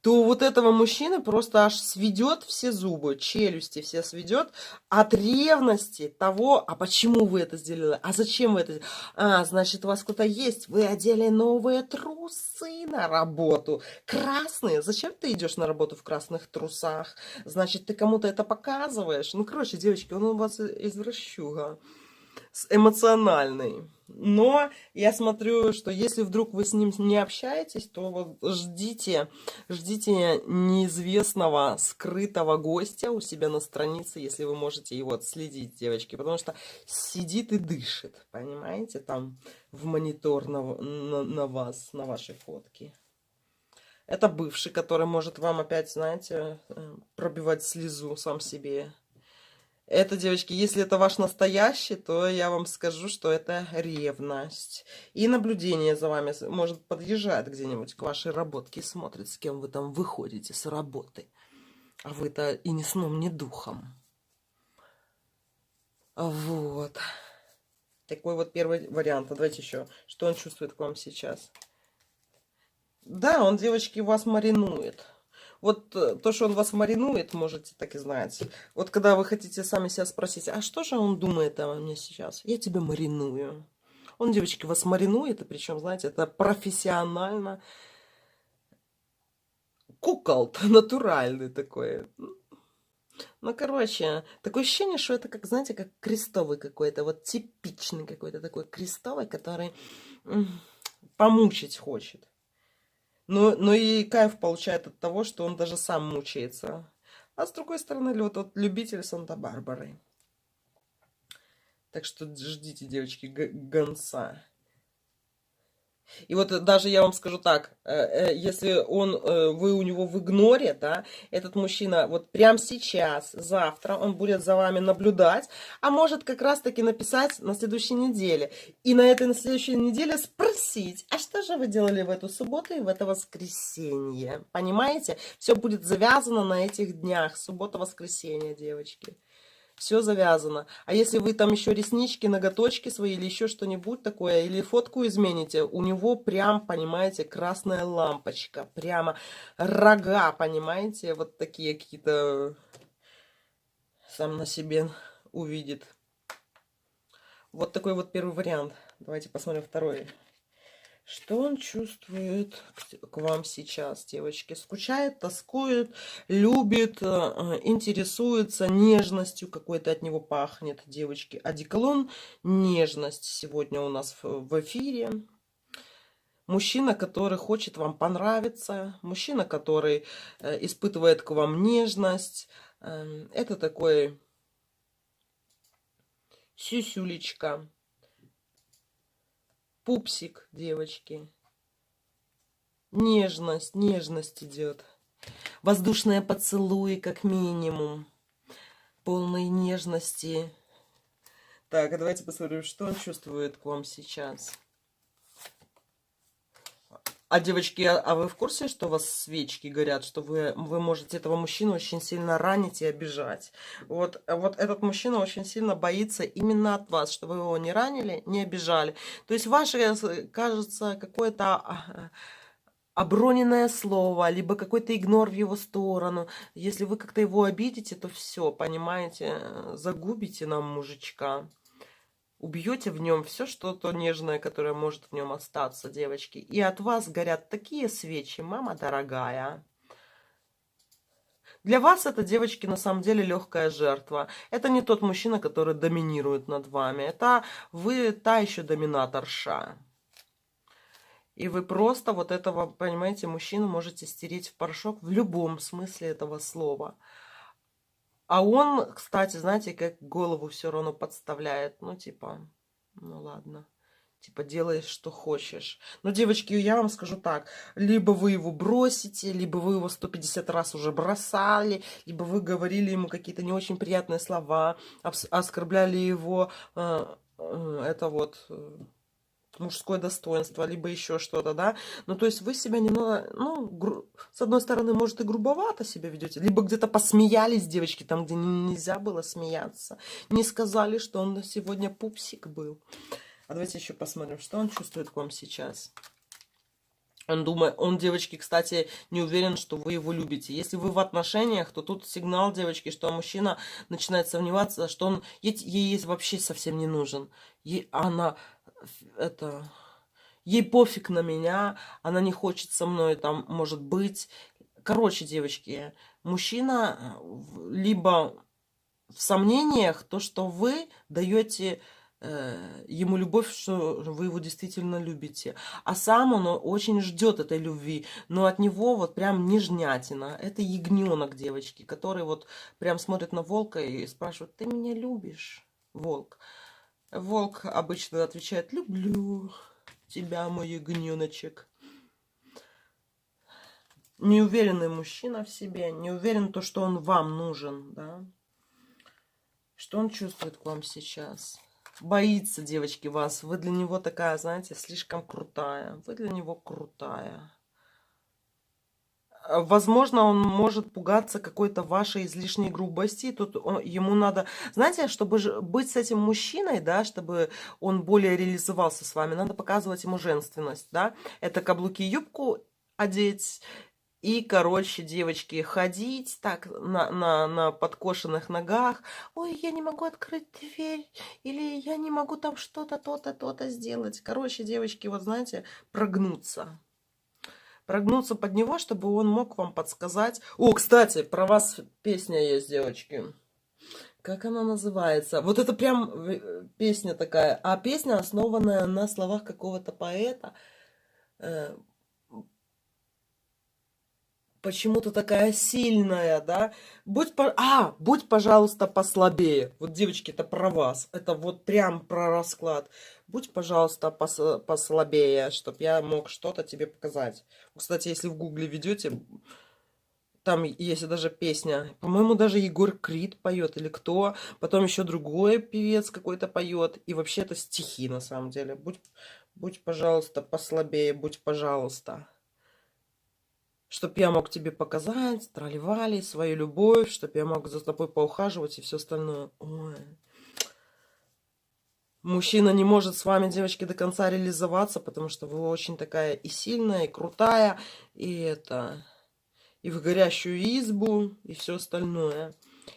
то вот этого мужчины просто аж сведет все зубы, челюсти все сведет от ревности того, а почему вы это сделали, а зачем вы это сделали, а, значит, у вас кто-то есть, вы одели новые трусы на работу, красные, зачем ты идешь на работу в красных трусах, значит, ты кому-то это показываешь, ну, короче, девочки, он у вас извращуга, эмоциональный, Но я смотрю, что если вдруг вы с ним не общаетесь, то вот ждите неизвестного скрытого гостя у себя на странице, если вы можете его отследить, девочки, потому что сидит и дышит, понимаете, там в монитор на вас, на вашей фотке. Это бывший, который может вам опять, знаете, пробивать слезу сам себе. Это, девочки, если это ваш настоящий, то я вам скажу, что это ревность. И наблюдение за вами. Может, подъезжает где-нибудь к вашей работке и смотрит, с кем вы там выходите с работы. А вы-то и ни сном, ни духом. Вот. Такой вот первый вариант. А давайте еще. Что он чувствует к вам сейчас? Да, он, девочки, вас маринует. Вот то, что он вас маринует, можете так и знать. Вот когда вы хотите сами себя спросить, а что же он думает о мне сейчас? Я тебя мариную. Он, девочки, вас маринует, и причем, знаете, это профессионально. Кукол натуральный такой. Ну, короче, такое ощущение, что это, как, знаете, как крестовый какой-то, вот типичный какой-то такой крестовый, который помучить хочет. Но и кайф получает от того, что он даже сам мучается. А с другой стороны, вот тот любитель Санта-Барбары. Так что ждите, девочки, гонца. И вот даже я вам скажу так, если вы у него в игноре, да, этот мужчина вот прямо сейчас, завтра, он будет за вами наблюдать, а может как раз-таки написать на следующей неделе. И на следующей неделе спросить, а что же вы делали в эту субботу и в это воскресенье? Понимаете? Все будет завязано на этих днях, суббота-воскресенье, девочки. Все завязано. А если вы там еще реснички, ноготочки свои или еще что-нибудь такое, или фотку измените, у него прям, понимаете, красная лампочка, прямо рога, понимаете, вот такие какие-то сам на себе увидит. Вот такой вот первый вариант. Давайте посмотрим второй. Что он чувствует к вам сейчас, девочки? Скучает, тоскует, любит, интересуется, нежностью какой-то от него пахнет, девочки. Одеколон, нежность сегодня у нас в эфире. Мужчина, который хочет вам понравиться, мужчина, который испытывает к вам нежность. Это такой сюсюлечка. Пупсик, девочки. Нежность идет. Воздушные поцелуи, как минимум. Полной нежности. Так, а давайте посмотрим, что он чувствует к вам сейчас. А, девочки, а вы в курсе, что у вас свечки горят, что вы можете этого мужчину очень сильно ранить и обижать? Вот этот мужчина очень сильно боится именно от вас, что вы его не ранили, не обижали. То есть ваше, кажется, какое-то оброненное слово, либо какой-то игнор в его сторону. Если вы как-то его обидите, то все, понимаете, загубите нам мужичка. Убьете в нем все что-то нежное, которое может в нем остаться, девочки. И от вас горят такие свечи, мама дорогая. Для вас это, девочки, на самом деле легкая жертва. Это не тот мужчина, который доминирует над вами. Это вы та еще доминаторша. И вы просто вот этого, понимаете, мужчину можете стереть в порошок в любом смысле этого слова. А он, кстати, знаете, как голову все равно подставляет. Ну, типа, ну ладно. Типа, делаешь, что хочешь. Но, девочки, я вам скажу так. Либо вы его бросите, либо вы его 150 раз уже бросали, либо вы говорили ему какие-то не очень приятные слова, оскорбляли его, это вот... мужское достоинство, либо еще что-то, да. Ну, то есть вы себя не надо, ну, с одной стороны, может, и грубовато себя ведете, либо где-то посмеялись, девочки, там, где нельзя было смеяться. Не сказали, что он сегодня пупсик был. А давайте еще посмотрим, что он чувствует к вам сейчас. Он думает, он, девочки, кстати, не уверен, что вы его любите. Если вы в отношениях, то тут сигнал, девочки, что мужчина начинает сомневаться, что он ей вообще совсем не нужен. Ей пофиг на меня, она не хочет со мной там, может быть. Короче, девочки, мужчина либо в сомнениях, то, что вы даете ему любовь, что вы его действительно любите. А сам он очень ждет этой любви, но от него вот прям нежнятина. Это ягненок, девочки, который вот прям смотрит на волка и спрашивает: ты меня любишь, волк? Волк обычно отвечает: люблю тебя, мой ягненочек. Неуверенный мужчина в себе, не уверен то, что он вам нужен, да? Что он чувствует к вам сейчас? Боится, девочки, вас. Вы для него такая, знаете, слишком крутая. Вы для него крутая. Возможно, он может пугаться какой-то вашей излишней грубости. Тут ему надо... Знаете, чтобы быть с этим мужчиной, да, чтобы он более реализовался с вами, надо показывать ему женственность, да. Это каблуки, юбку одеть. И, короче, девочки, ходить так на подкошенных ногах. Ой, я не могу открыть дверь. Или я не могу там что-то, то-то, то-то сделать. Короче, девочки, вот знаете, прогнуться. Прогнуться под него, чтобы он мог вам подсказать. О, кстати, про вас песня есть, девочки. Как она называется? Вот это прям песня такая. А песня, основанная на словах какого-то поэта. Почему-то такая сильная, да? Будь, пожалуйста, послабее. Вот, девочки, это про вас. Это вот прям про расклад. Будь, пожалуйста, послабее, чтобы я мог что-то тебе показать. Кстати, если в гугле ведете, там есть даже песня. По-моему, даже Егор Крид поет или кто. Потом еще другой певец какой-то поет. И вообще это стихи, на самом деле. Будь, пожалуйста, послабее, будь, пожалуйста. Чтоб я мог тебе показать, трали-вали, свою любовь, чтоб я мог за тобой поухаживать и все остальное. Ой. Мужчина не может с вами, девочки, до конца реализоваться, потому что вы очень такая и сильная, и крутая, и в горящую избу, и все остальное.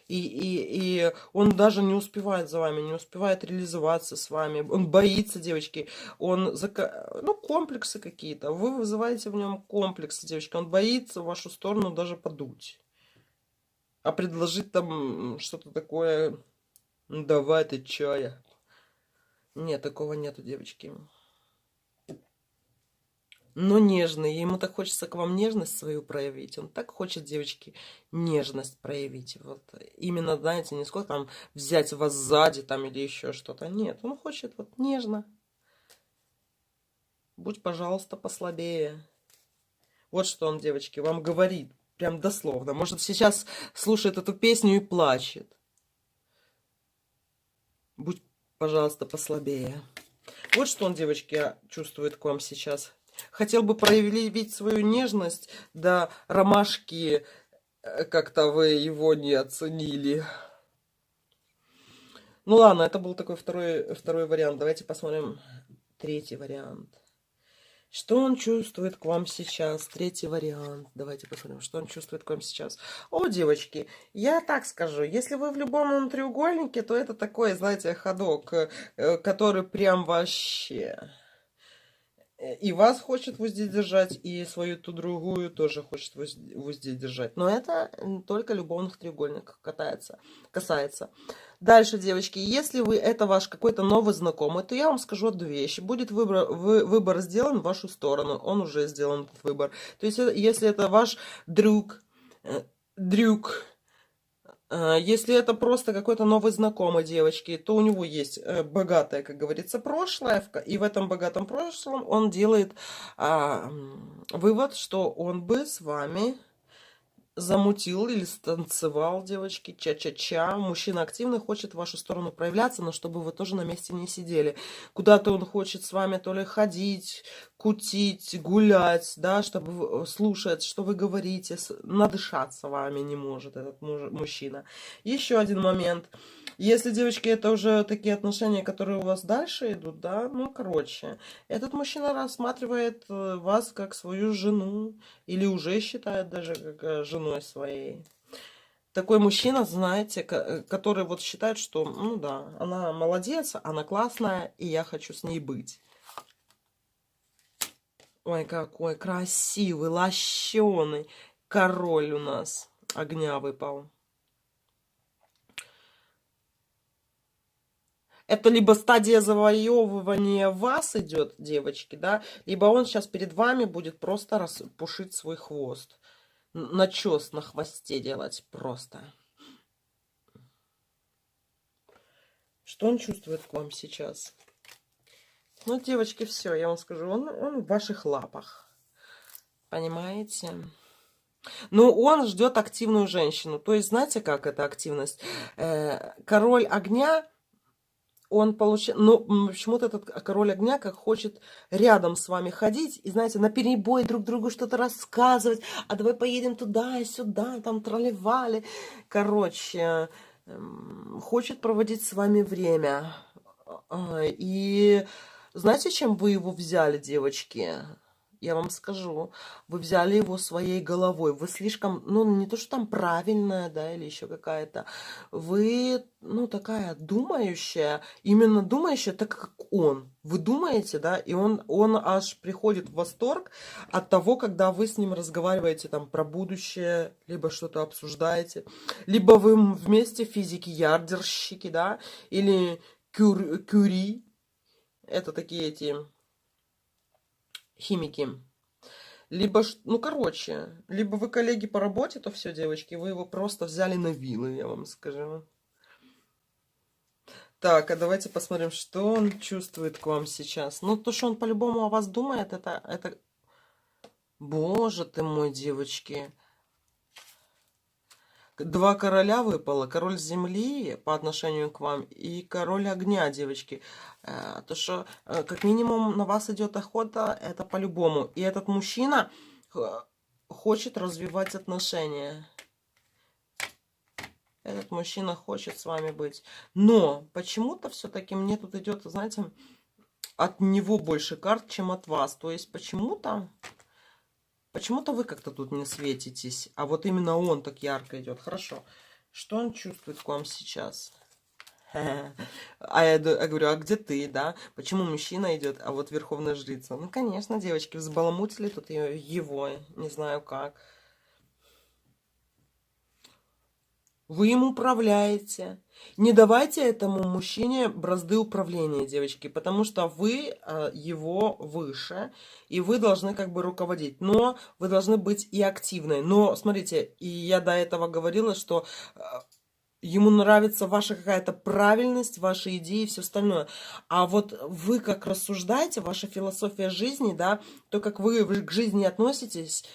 И он даже не успевает за вами, не успевает реализоваться с вами. Он боится, девочки. Комплексы какие-то. Вы вызываете в нем комплексы, девочки. Он боится в вашу сторону даже подуть. А предложить там что-то такое: давай ты чая. Нет, такого нету, девочки. Но нежный. Ему так хочется к вам нежность свою проявить. Он так хочет, девочки, нежность проявить. Вот именно, знаете, не сколько там взять вас сзади там или еще что-то. Нет, он хочет вот нежно. Будь, пожалуйста, послабее. Вот что он, девочки, вам говорит. Прям дословно. Может, сейчас слушает эту песню и плачет. Будь, пожалуйста, послабее. Вот что он, девочки, чувствует к вам сейчас. Хотел бы проявить свою нежность, да ромашки как-то вы его не оценили. Ну ладно, это был такой второй вариант. Давайте посмотрим третий вариант. Что он чувствует к вам сейчас? Третий вариант. Давайте посмотрим, что он чувствует к вам сейчас. О, девочки, я так скажу. Если вы в любом треугольнике, то это такой, знаете, ходок, который прям вообще... И вас хочет в узде держать, и свою ту другую тоже хочет в узде держать. Но это только любовных треугольников касается. Дальше, девочки, если это ваш какой-то новый знакомый, то я вам скажу одну вещь. Будет выбор сделан в вашу сторону. Он уже сделан, этот выбор. То есть, если это ваш друг, если это просто какой-то новый знакомый девочки, то у него есть богатое, как говорится, прошлое. И в этом богатом прошлом он делает вывод, что он бы с вами замутил или станцевал, девочки, ча-ча-ча. Мужчина активно хочет в вашу сторону проявляться, но чтобы вы тоже на месте не сидели. Куда-то он хочет с вами то ли ходить, кутить, гулять, да, чтобы слушать, что вы говорите. Надышаться вами не может этот мужчина. Еще один момент. Если, девочки, это уже такие отношения, которые у вас дальше идут, да, этот мужчина рассматривает вас как свою жену или уже считает даже как женой своей. Такой мужчина, знаете, который вот считает, что, ну да, она молодец, она классная, и я хочу с ней быть. Ой, какой красивый, лощеный король у нас огня выпал. Это либо стадия завоевывания вас идет, девочки, да, либо он сейчас перед вами будет просто распушить свой хвост. Начес на хвосте делать просто. Что он чувствует к вам сейчас? Ну, девочки, все, я вам скажу, он в ваших лапах. Понимаете? Но он ждет активную женщину. То есть, знаете, как эта активность? Король огня, он получает... Ну, почему-то этот король огня как хочет рядом с вами ходить и, знаете, наперебой друг другу что-то рассказывать. А давай поедем туда и сюда, там тролливали. Короче, хочет проводить с вами время. И знаете, чем вы его взяли, девочки? Я вам скажу, вы взяли его своей головой. Вы слишком, ну, не то, что там правильная, да, или еще какая-то. Вы, ну, такая думающая, именно думающая, так как он. Вы думаете, да, и он аж приходит в восторг от того, когда вы с ним разговариваете там про будущее, либо что-то обсуждаете, либо вы вместе физики-ядерщики, да, или Кюри. Это такие эти химики. Либо, ну, короче, либо вы коллеги по работе, то все, девочки, вы его просто взяли на вилы, я вам скажу. Так, а давайте посмотрим, что он чувствует к вам сейчас. Ну, то, что он по-любому о вас думает, это... Боже ты мой, девочки. Два короля выпало. Король земли по отношению к вам и король огня, девочки. То, что как минимум на вас идет охота, это по-любому. И этот мужчина хочет развивать отношения. Этот мужчина хочет с вами быть. Но почему-то все-таки мне тут идет, знаете, от него больше карт, чем от вас. То есть почему-то... Почему-то вы как-то тут не светитесь, а вот именно он так ярко идет. Хорошо. Что он чувствует к вам сейчас? А я говорю, а где ты, да? Почему мужчина идет, а вот верховная жрица? Ну, конечно, девочки, взбаламутили тут его, не знаю как. Вы им управляете. Не давайте этому мужчине бразды управления, девочки, потому что вы его выше, и вы должны как бы руководить. Но вы должны быть и активной. Но, смотрите, и я до этого говорила, что ему нравится ваша какая-то правильность, ваши идеи и все остальное. А вот вы как рассуждаете, ваша философия жизни, да, то, как вы к жизни относитесь,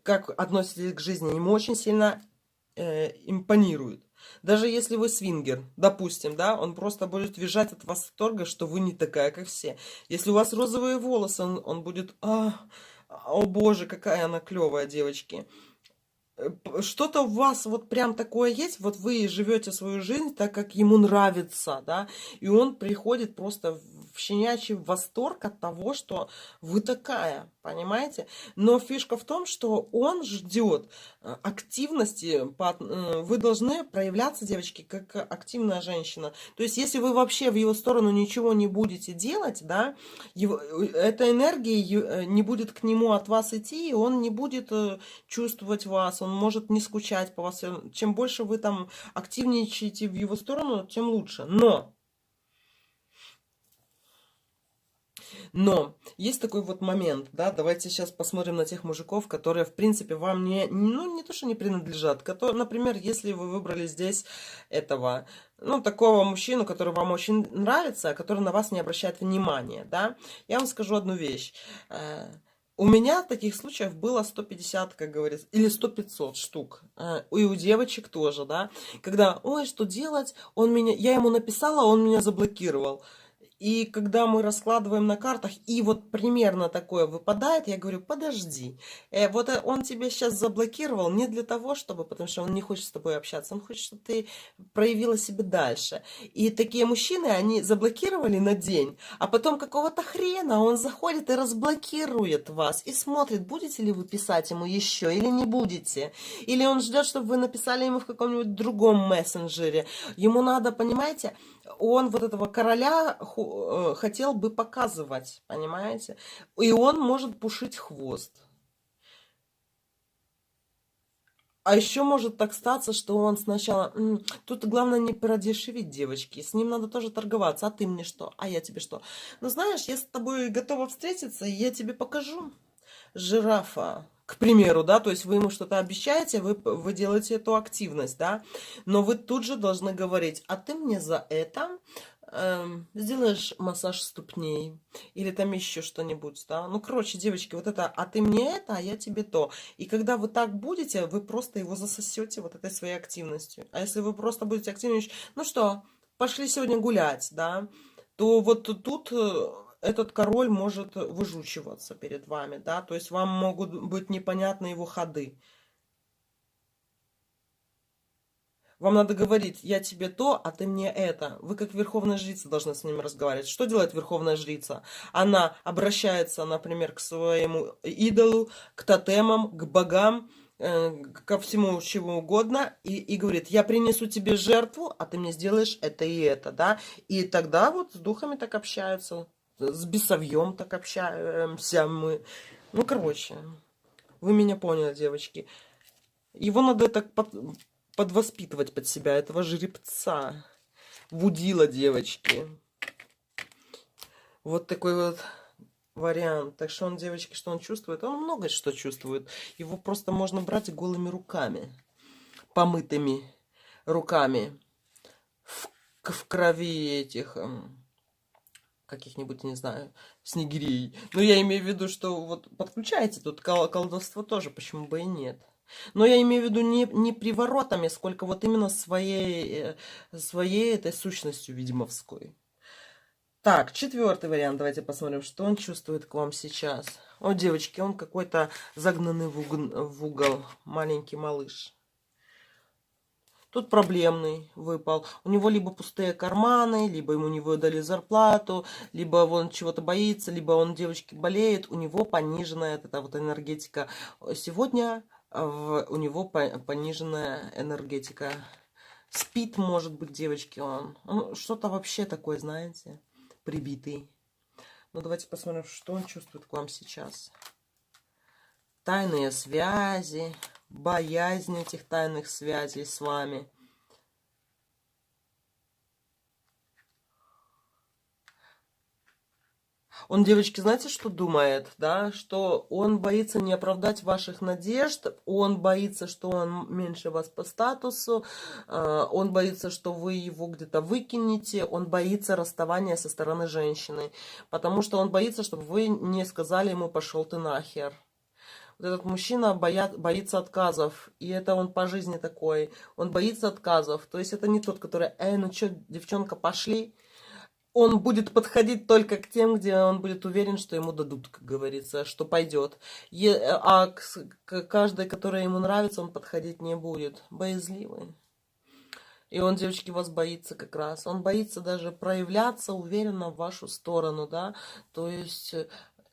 как относитесь к жизни, ему очень сильно импонирует. Даже если вы свингер, допустим, да, он просто будет визжать от восторга, что вы не такая, как все. Если у вас розовые волосы, он будет, о боже, какая она клевая, девочки. Что-то у вас вот прям такое есть, вот вы живете свою жизнь так, как ему нравится, да, и он приходит просто в щенячий восторг от того, что вы такая, понимаете? Но фишка в том, что он ждет активности, вы должны проявляться, девочки, как активная женщина. То есть, если вы вообще в его сторону ничего не будете делать, да, эта энергия не будет к нему от вас идти, и он не будет чувствовать вас, он может не скучать по вас. Чем больше вы там активничаете в его сторону, тем лучше. Но есть такой вот момент, да, давайте сейчас посмотрим на тех мужиков, которые, в принципе, вам ну, не то, что не принадлежат, которые, например, если вы выбрали здесь этого, ну, такого мужчину, который вам очень нравится, а который на вас не обращает внимания, да, я вам скажу одну вещь. У меня таких случаев было 150, как говорится, или 100-500 штук. И у девочек тоже, да. Когда, ой, что делать? Я ему написала, он меня заблокировал. И когда мы раскладываем на картах, и вот примерно такое выпадает, я говорю, подожди, вот он тебя сейчас заблокировал не для того, чтобы, потому что он не хочет с тобой общаться, он хочет, чтобы ты проявила себя дальше. И такие мужчины, они заблокировали на день, а потом какого-то хрена он заходит и разблокирует вас, и смотрит, будете ли вы писать ему еще или не будете. Или он ждет, чтобы вы написали ему в каком-нибудь другом мессенджере. Ему надо, понимаете, он вот этого короля хотел бы показывать, понимаете? И он может пушить хвост. А еще может так статься, что он сначала... Тут главное не продешевить, девочки. С ним надо тоже торговаться. А ты мне что? А я тебе что? Ну, знаешь, я с тобой готова встретиться, и я тебе покажу. Жирафа, к примеру, да, то есть вы ему что-то обещаете, вы делаете эту активность, да, но вы тут же должны говорить, а ты мне за это сделаешь массаж ступней или там еще что-нибудь, да. Ну, короче, девочки, вот это, а ты мне это, а я тебе то. И когда вы так будете, вы просто его засосете вот этой своей активностью. А если вы просто будете активничать, ну что, пошли сегодня гулять, да, то вот тут этот король может выжучиваться перед вами, да, то есть вам могут быть непонятны его ходы. Вам надо говорить, я тебе то, а ты мне это. Вы как верховная жрица должны с ним разговаривать. Что делает верховная жрица? Она обращается, например, к своему идолу, к тотемам, к богам, ко всему чему угодно, и говорит, я принесу тебе жертву, а ты мне сделаешь это и это, да. И тогда вот с духами так общаются, с бесовьем так общаемся мы. Ну, короче, вы меня поняли, девочки. Его надо так подвоспитывать под себя, этого жеребца. Вудила, девочки. Вот такой вот вариант. Так что он, девочки, что он чувствует? Он много что чувствует. Его просто можно брать голыми руками. Помытыми руками. В крови этих... каких-нибудь, не знаю, снегирей. Но я имею в виду, что вот подключаете тут колдовство тоже, почему бы и нет. Но я имею в виду не приворотами, сколько вот именно своей этой сущностью ведьмовской. Так, четвертый вариант. Давайте посмотрим, что он чувствует к вам сейчас. О, девочки, он какой-то загнанный в угол маленький малыш. Тут проблемный выпал. У него либо пустые карманы, либо ему не выдали зарплату, либо он чего-то боится, либо он, девочки, болеет. У него пониженная эта вот энергетика. Сегодня у него пониженная энергетика. Спит, может быть, девочки, он. Что-то вообще такое, знаете, прибитый. Ну, давайте посмотрим, что он чувствует к вам сейчас. Тайные связи, боязнь этих тайных связей с вами. Он, девочки, знаете, что думает, да? Что он боится не оправдать ваших надежд, он боится, что он меньше вас по статусу, он боится, что вы его где-то выкинете, он боится расставания со стороны женщины, потому что он боится, чтобы вы не сказали ему «пошел ты нахер». Вот этот мужчина боится отказов, и это он по жизни такой, он боится отказов, то есть это не тот, который ну что, девчонка, пошли». Он будет подходить только к тем, где он будет уверен, что ему дадут, как говорится, что пойдет. А к каждой, которая ему нравится, он подходить не будет. Боязливый. И он, девочки, вас боится как раз. Он боится даже проявляться уверенно в вашу сторону, да. То есть,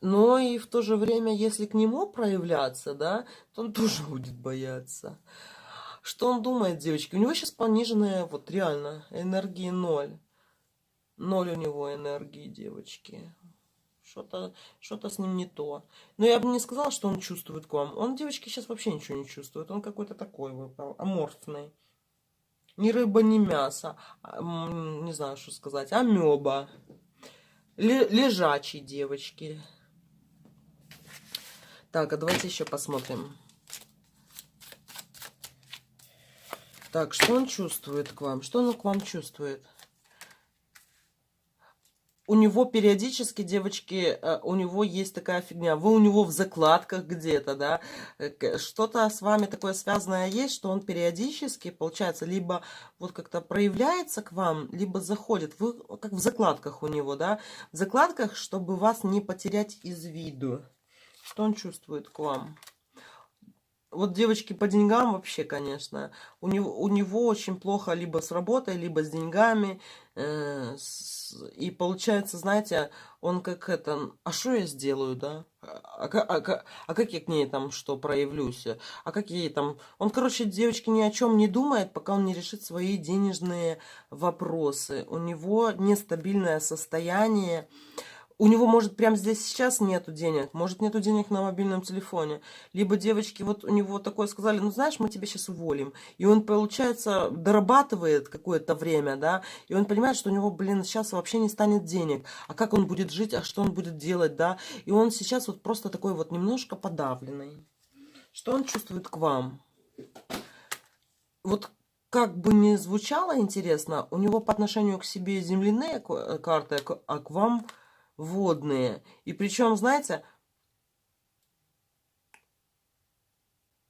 но и в то же время, если к нему проявляться, да, то он тоже будет бояться. Что он думает, девочки? У него сейчас пониженная, вот реально, энергии ноль. Ноль у него энергии, девочки. Что-то с ним не то. Но я бы не сказала, что он чувствует к вам. Он, девочки, сейчас вообще ничего не чувствует. Он какой-то такой выпал, аморфный. Ни рыба, ни мясо. Не знаю, что сказать. Амеба. Лежачий, девочки. Так, а давайте еще посмотрим. Так, что он чувствует к вам? Что он к вам чувствует? У него периодически, девочки, у него есть такая фигня. Вы у него в закладках где-то, да. Что-то с вами такое связанное есть, что он периодически, получается, либо вот как-то проявляется к вам, либо заходит. Вы как в закладках у него, да. В закладках, чтобы вас не потерять из виду. Что он чувствует к вам? Вот девочки по деньгам вообще, конечно, у него очень плохо либо с работой, либо с деньгами. И получается, знаете, он как это, а что я сделаю, да? А как я к ней там что проявлюсь? А как ей там... Он, короче, девочки ни о чем не думает, пока он не решит свои денежные вопросы. У него нестабильное состояние. у него, может, прямо здесь сейчас нету денег, может, нету денег на мобильном телефоне. Либо девочки, вот у него такое сказали, ну, знаешь, мы тебя сейчас уволим. И он, получается, дорабатывает какое-то время, да, и он понимает, что у него, блин, сейчас вообще не станет денег. А как он будет жить, а что он будет делать, да. И он сейчас вот просто такой вот немножко подавленный. Что он чувствует к вам? Вот как бы ни звучало интересно, у него по отношению к себе земляные карты, а к вам водные. И причем, знаете,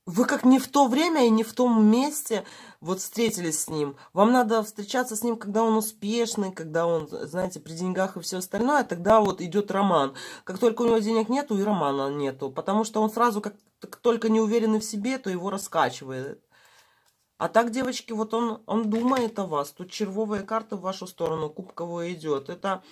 вы как не в то время и не в том месте вот встретились с ним. Вам надо встречаться с ним, когда он успешный, когда он, знаете, при деньгах и все остальное. Тогда вот идет роман. Как только у него денег нету, и романа нету. Потому что он сразу, как только не уверенный в себе, то его раскачивает. А так, девочки, вот он думает о вас. Тут червовая карта в вашу сторону, кубковая идет. Это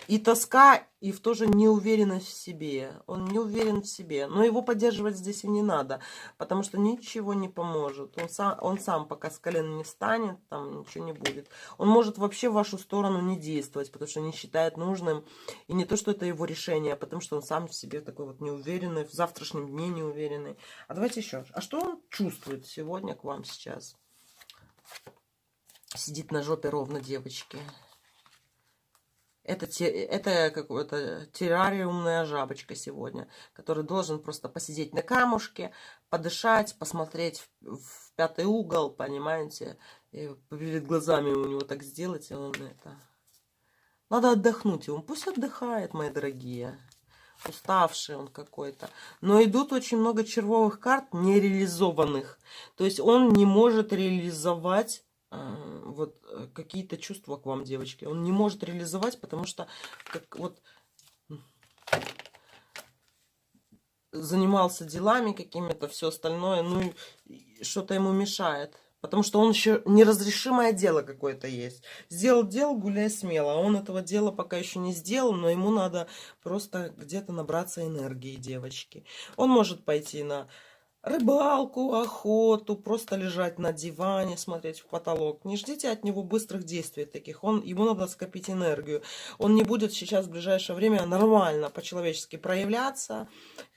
и тоска, и в то же неуверенность в себе. Он не уверен в себе. Но его поддерживать здесь и не надо, потому что ничего не поможет. Он сам пока с колен не встанет, там ничего не будет. Он может вообще в вашу сторону не действовать, потому что не считает нужным. И не то, что это его решение, а потому что он сам в себе такой вот неуверенный, в завтрашнем дне неуверенный. А давайте еще. А что он чувствует сегодня к вам сейчас? Сидит на жопе ровно, девочки. Это какая-то террариумная жабочка сегодня, который должен просто посидеть на камушке, подышать, посмотреть в пятый угол, понимаете, и перед глазами у него так сделать, и он это... Надо отдохнуть ему, пусть отдыхает, мои дорогие. Уставший он какой-то. Но идут очень много червовых карт нереализованных. То есть он не может реализовать вот какие-то чувства к вам, девочки. Он не может реализовать, потому что как вот занимался делами какими-то, все остальное, ну что-то ему мешает. Потому что он еще неразрешимое дело какое-то есть. Сделал дело, гуляй смело. А он этого дела пока еще не сделал, но ему надо просто где-то набраться энергии, девочки. Он может пойти на рыбалку, охоту, просто лежать на диване, смотреть в потолок. Не ждите от него быстрых действий таких. Ему надо скопить энергию. Он не будет сейчас в ближайшее время нормально, по-человечески проявляться.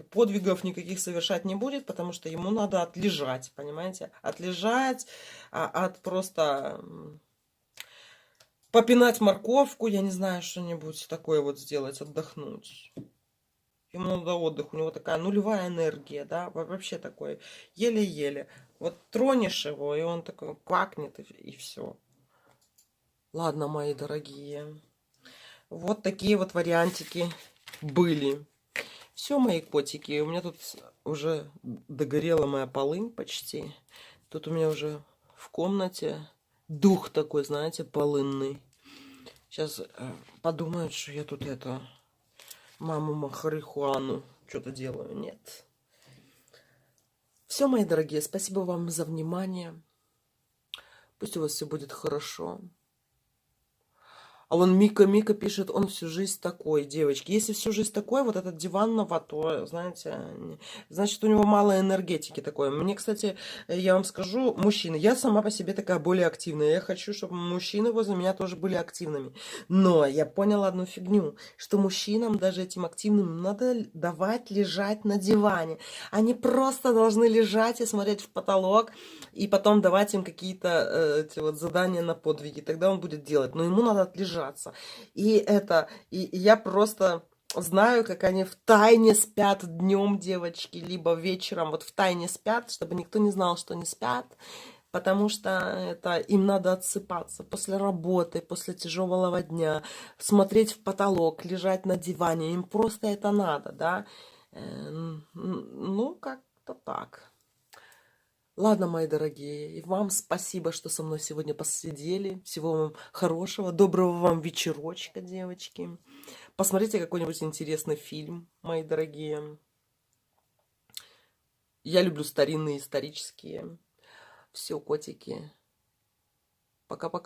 Подвигов никаких совершать не будет, потому что ему надо отлежать, понимаете? Отлежать, от просто попинать морковку, я не знаю, что-нибудь такое вот сделать, отдохнуть. Ему надо отдых, у него такая нулевая энергия, да, вообще такой, еле-еле. Вот тронешь его, и он такой квакнет, и все. Ладно, мои дорогие, вот такие вот вариантики были. Все, мои котики, у меня тут уже догорела моя полынь почти. Тут у меня уже в комнате дух такой, знаете, полынный. Сейчас подумают, что я тут это... маму Махарихуану что-то делаю. Нет. Все, мои дорогие, спасибо вам за внимание. Пусть у вас все будет хорошо. А вон Мика пишет, он всю жизнь такой, девочки. Если всю жизнь такой, вот этот диванного, то, знаете, значит, у него мало энергетики такой. Мне, кстати, я вам скажу, мужчины, я сама по себе такая более активная. Я хочу, чтобы мужчины возле меня тоже были активными. Но я поняла одну фигню, что мужчинам, даже этим активным, надо давать лежать на диване. Они просто должны лежать и смотреть в потолок, и потом давать им какие-то эти вот задания на подвиги. Тогда он будет делать. Но ему надо отлежаться. И я просто знаю, как они в тайне спят днем, девочки, либо вечером вот в тайне спят, чтобы никто не знал, что они спят, потому что это им надо отсыпаться после работы, после тяжелого дня, смотреть в потолок, лежать на диване, им просто это надо, да, ну, как-то так. Ладно, мои дорогие, и вам спасибо, что со мной сегодня посидели. Всего вам хорошего, доброго вам вечерочка, девочки. Посмотрите какой-нибудь интересный фильм, мои дорогие. Я люблю старинные, исторические. Все, котики. Пока-пока.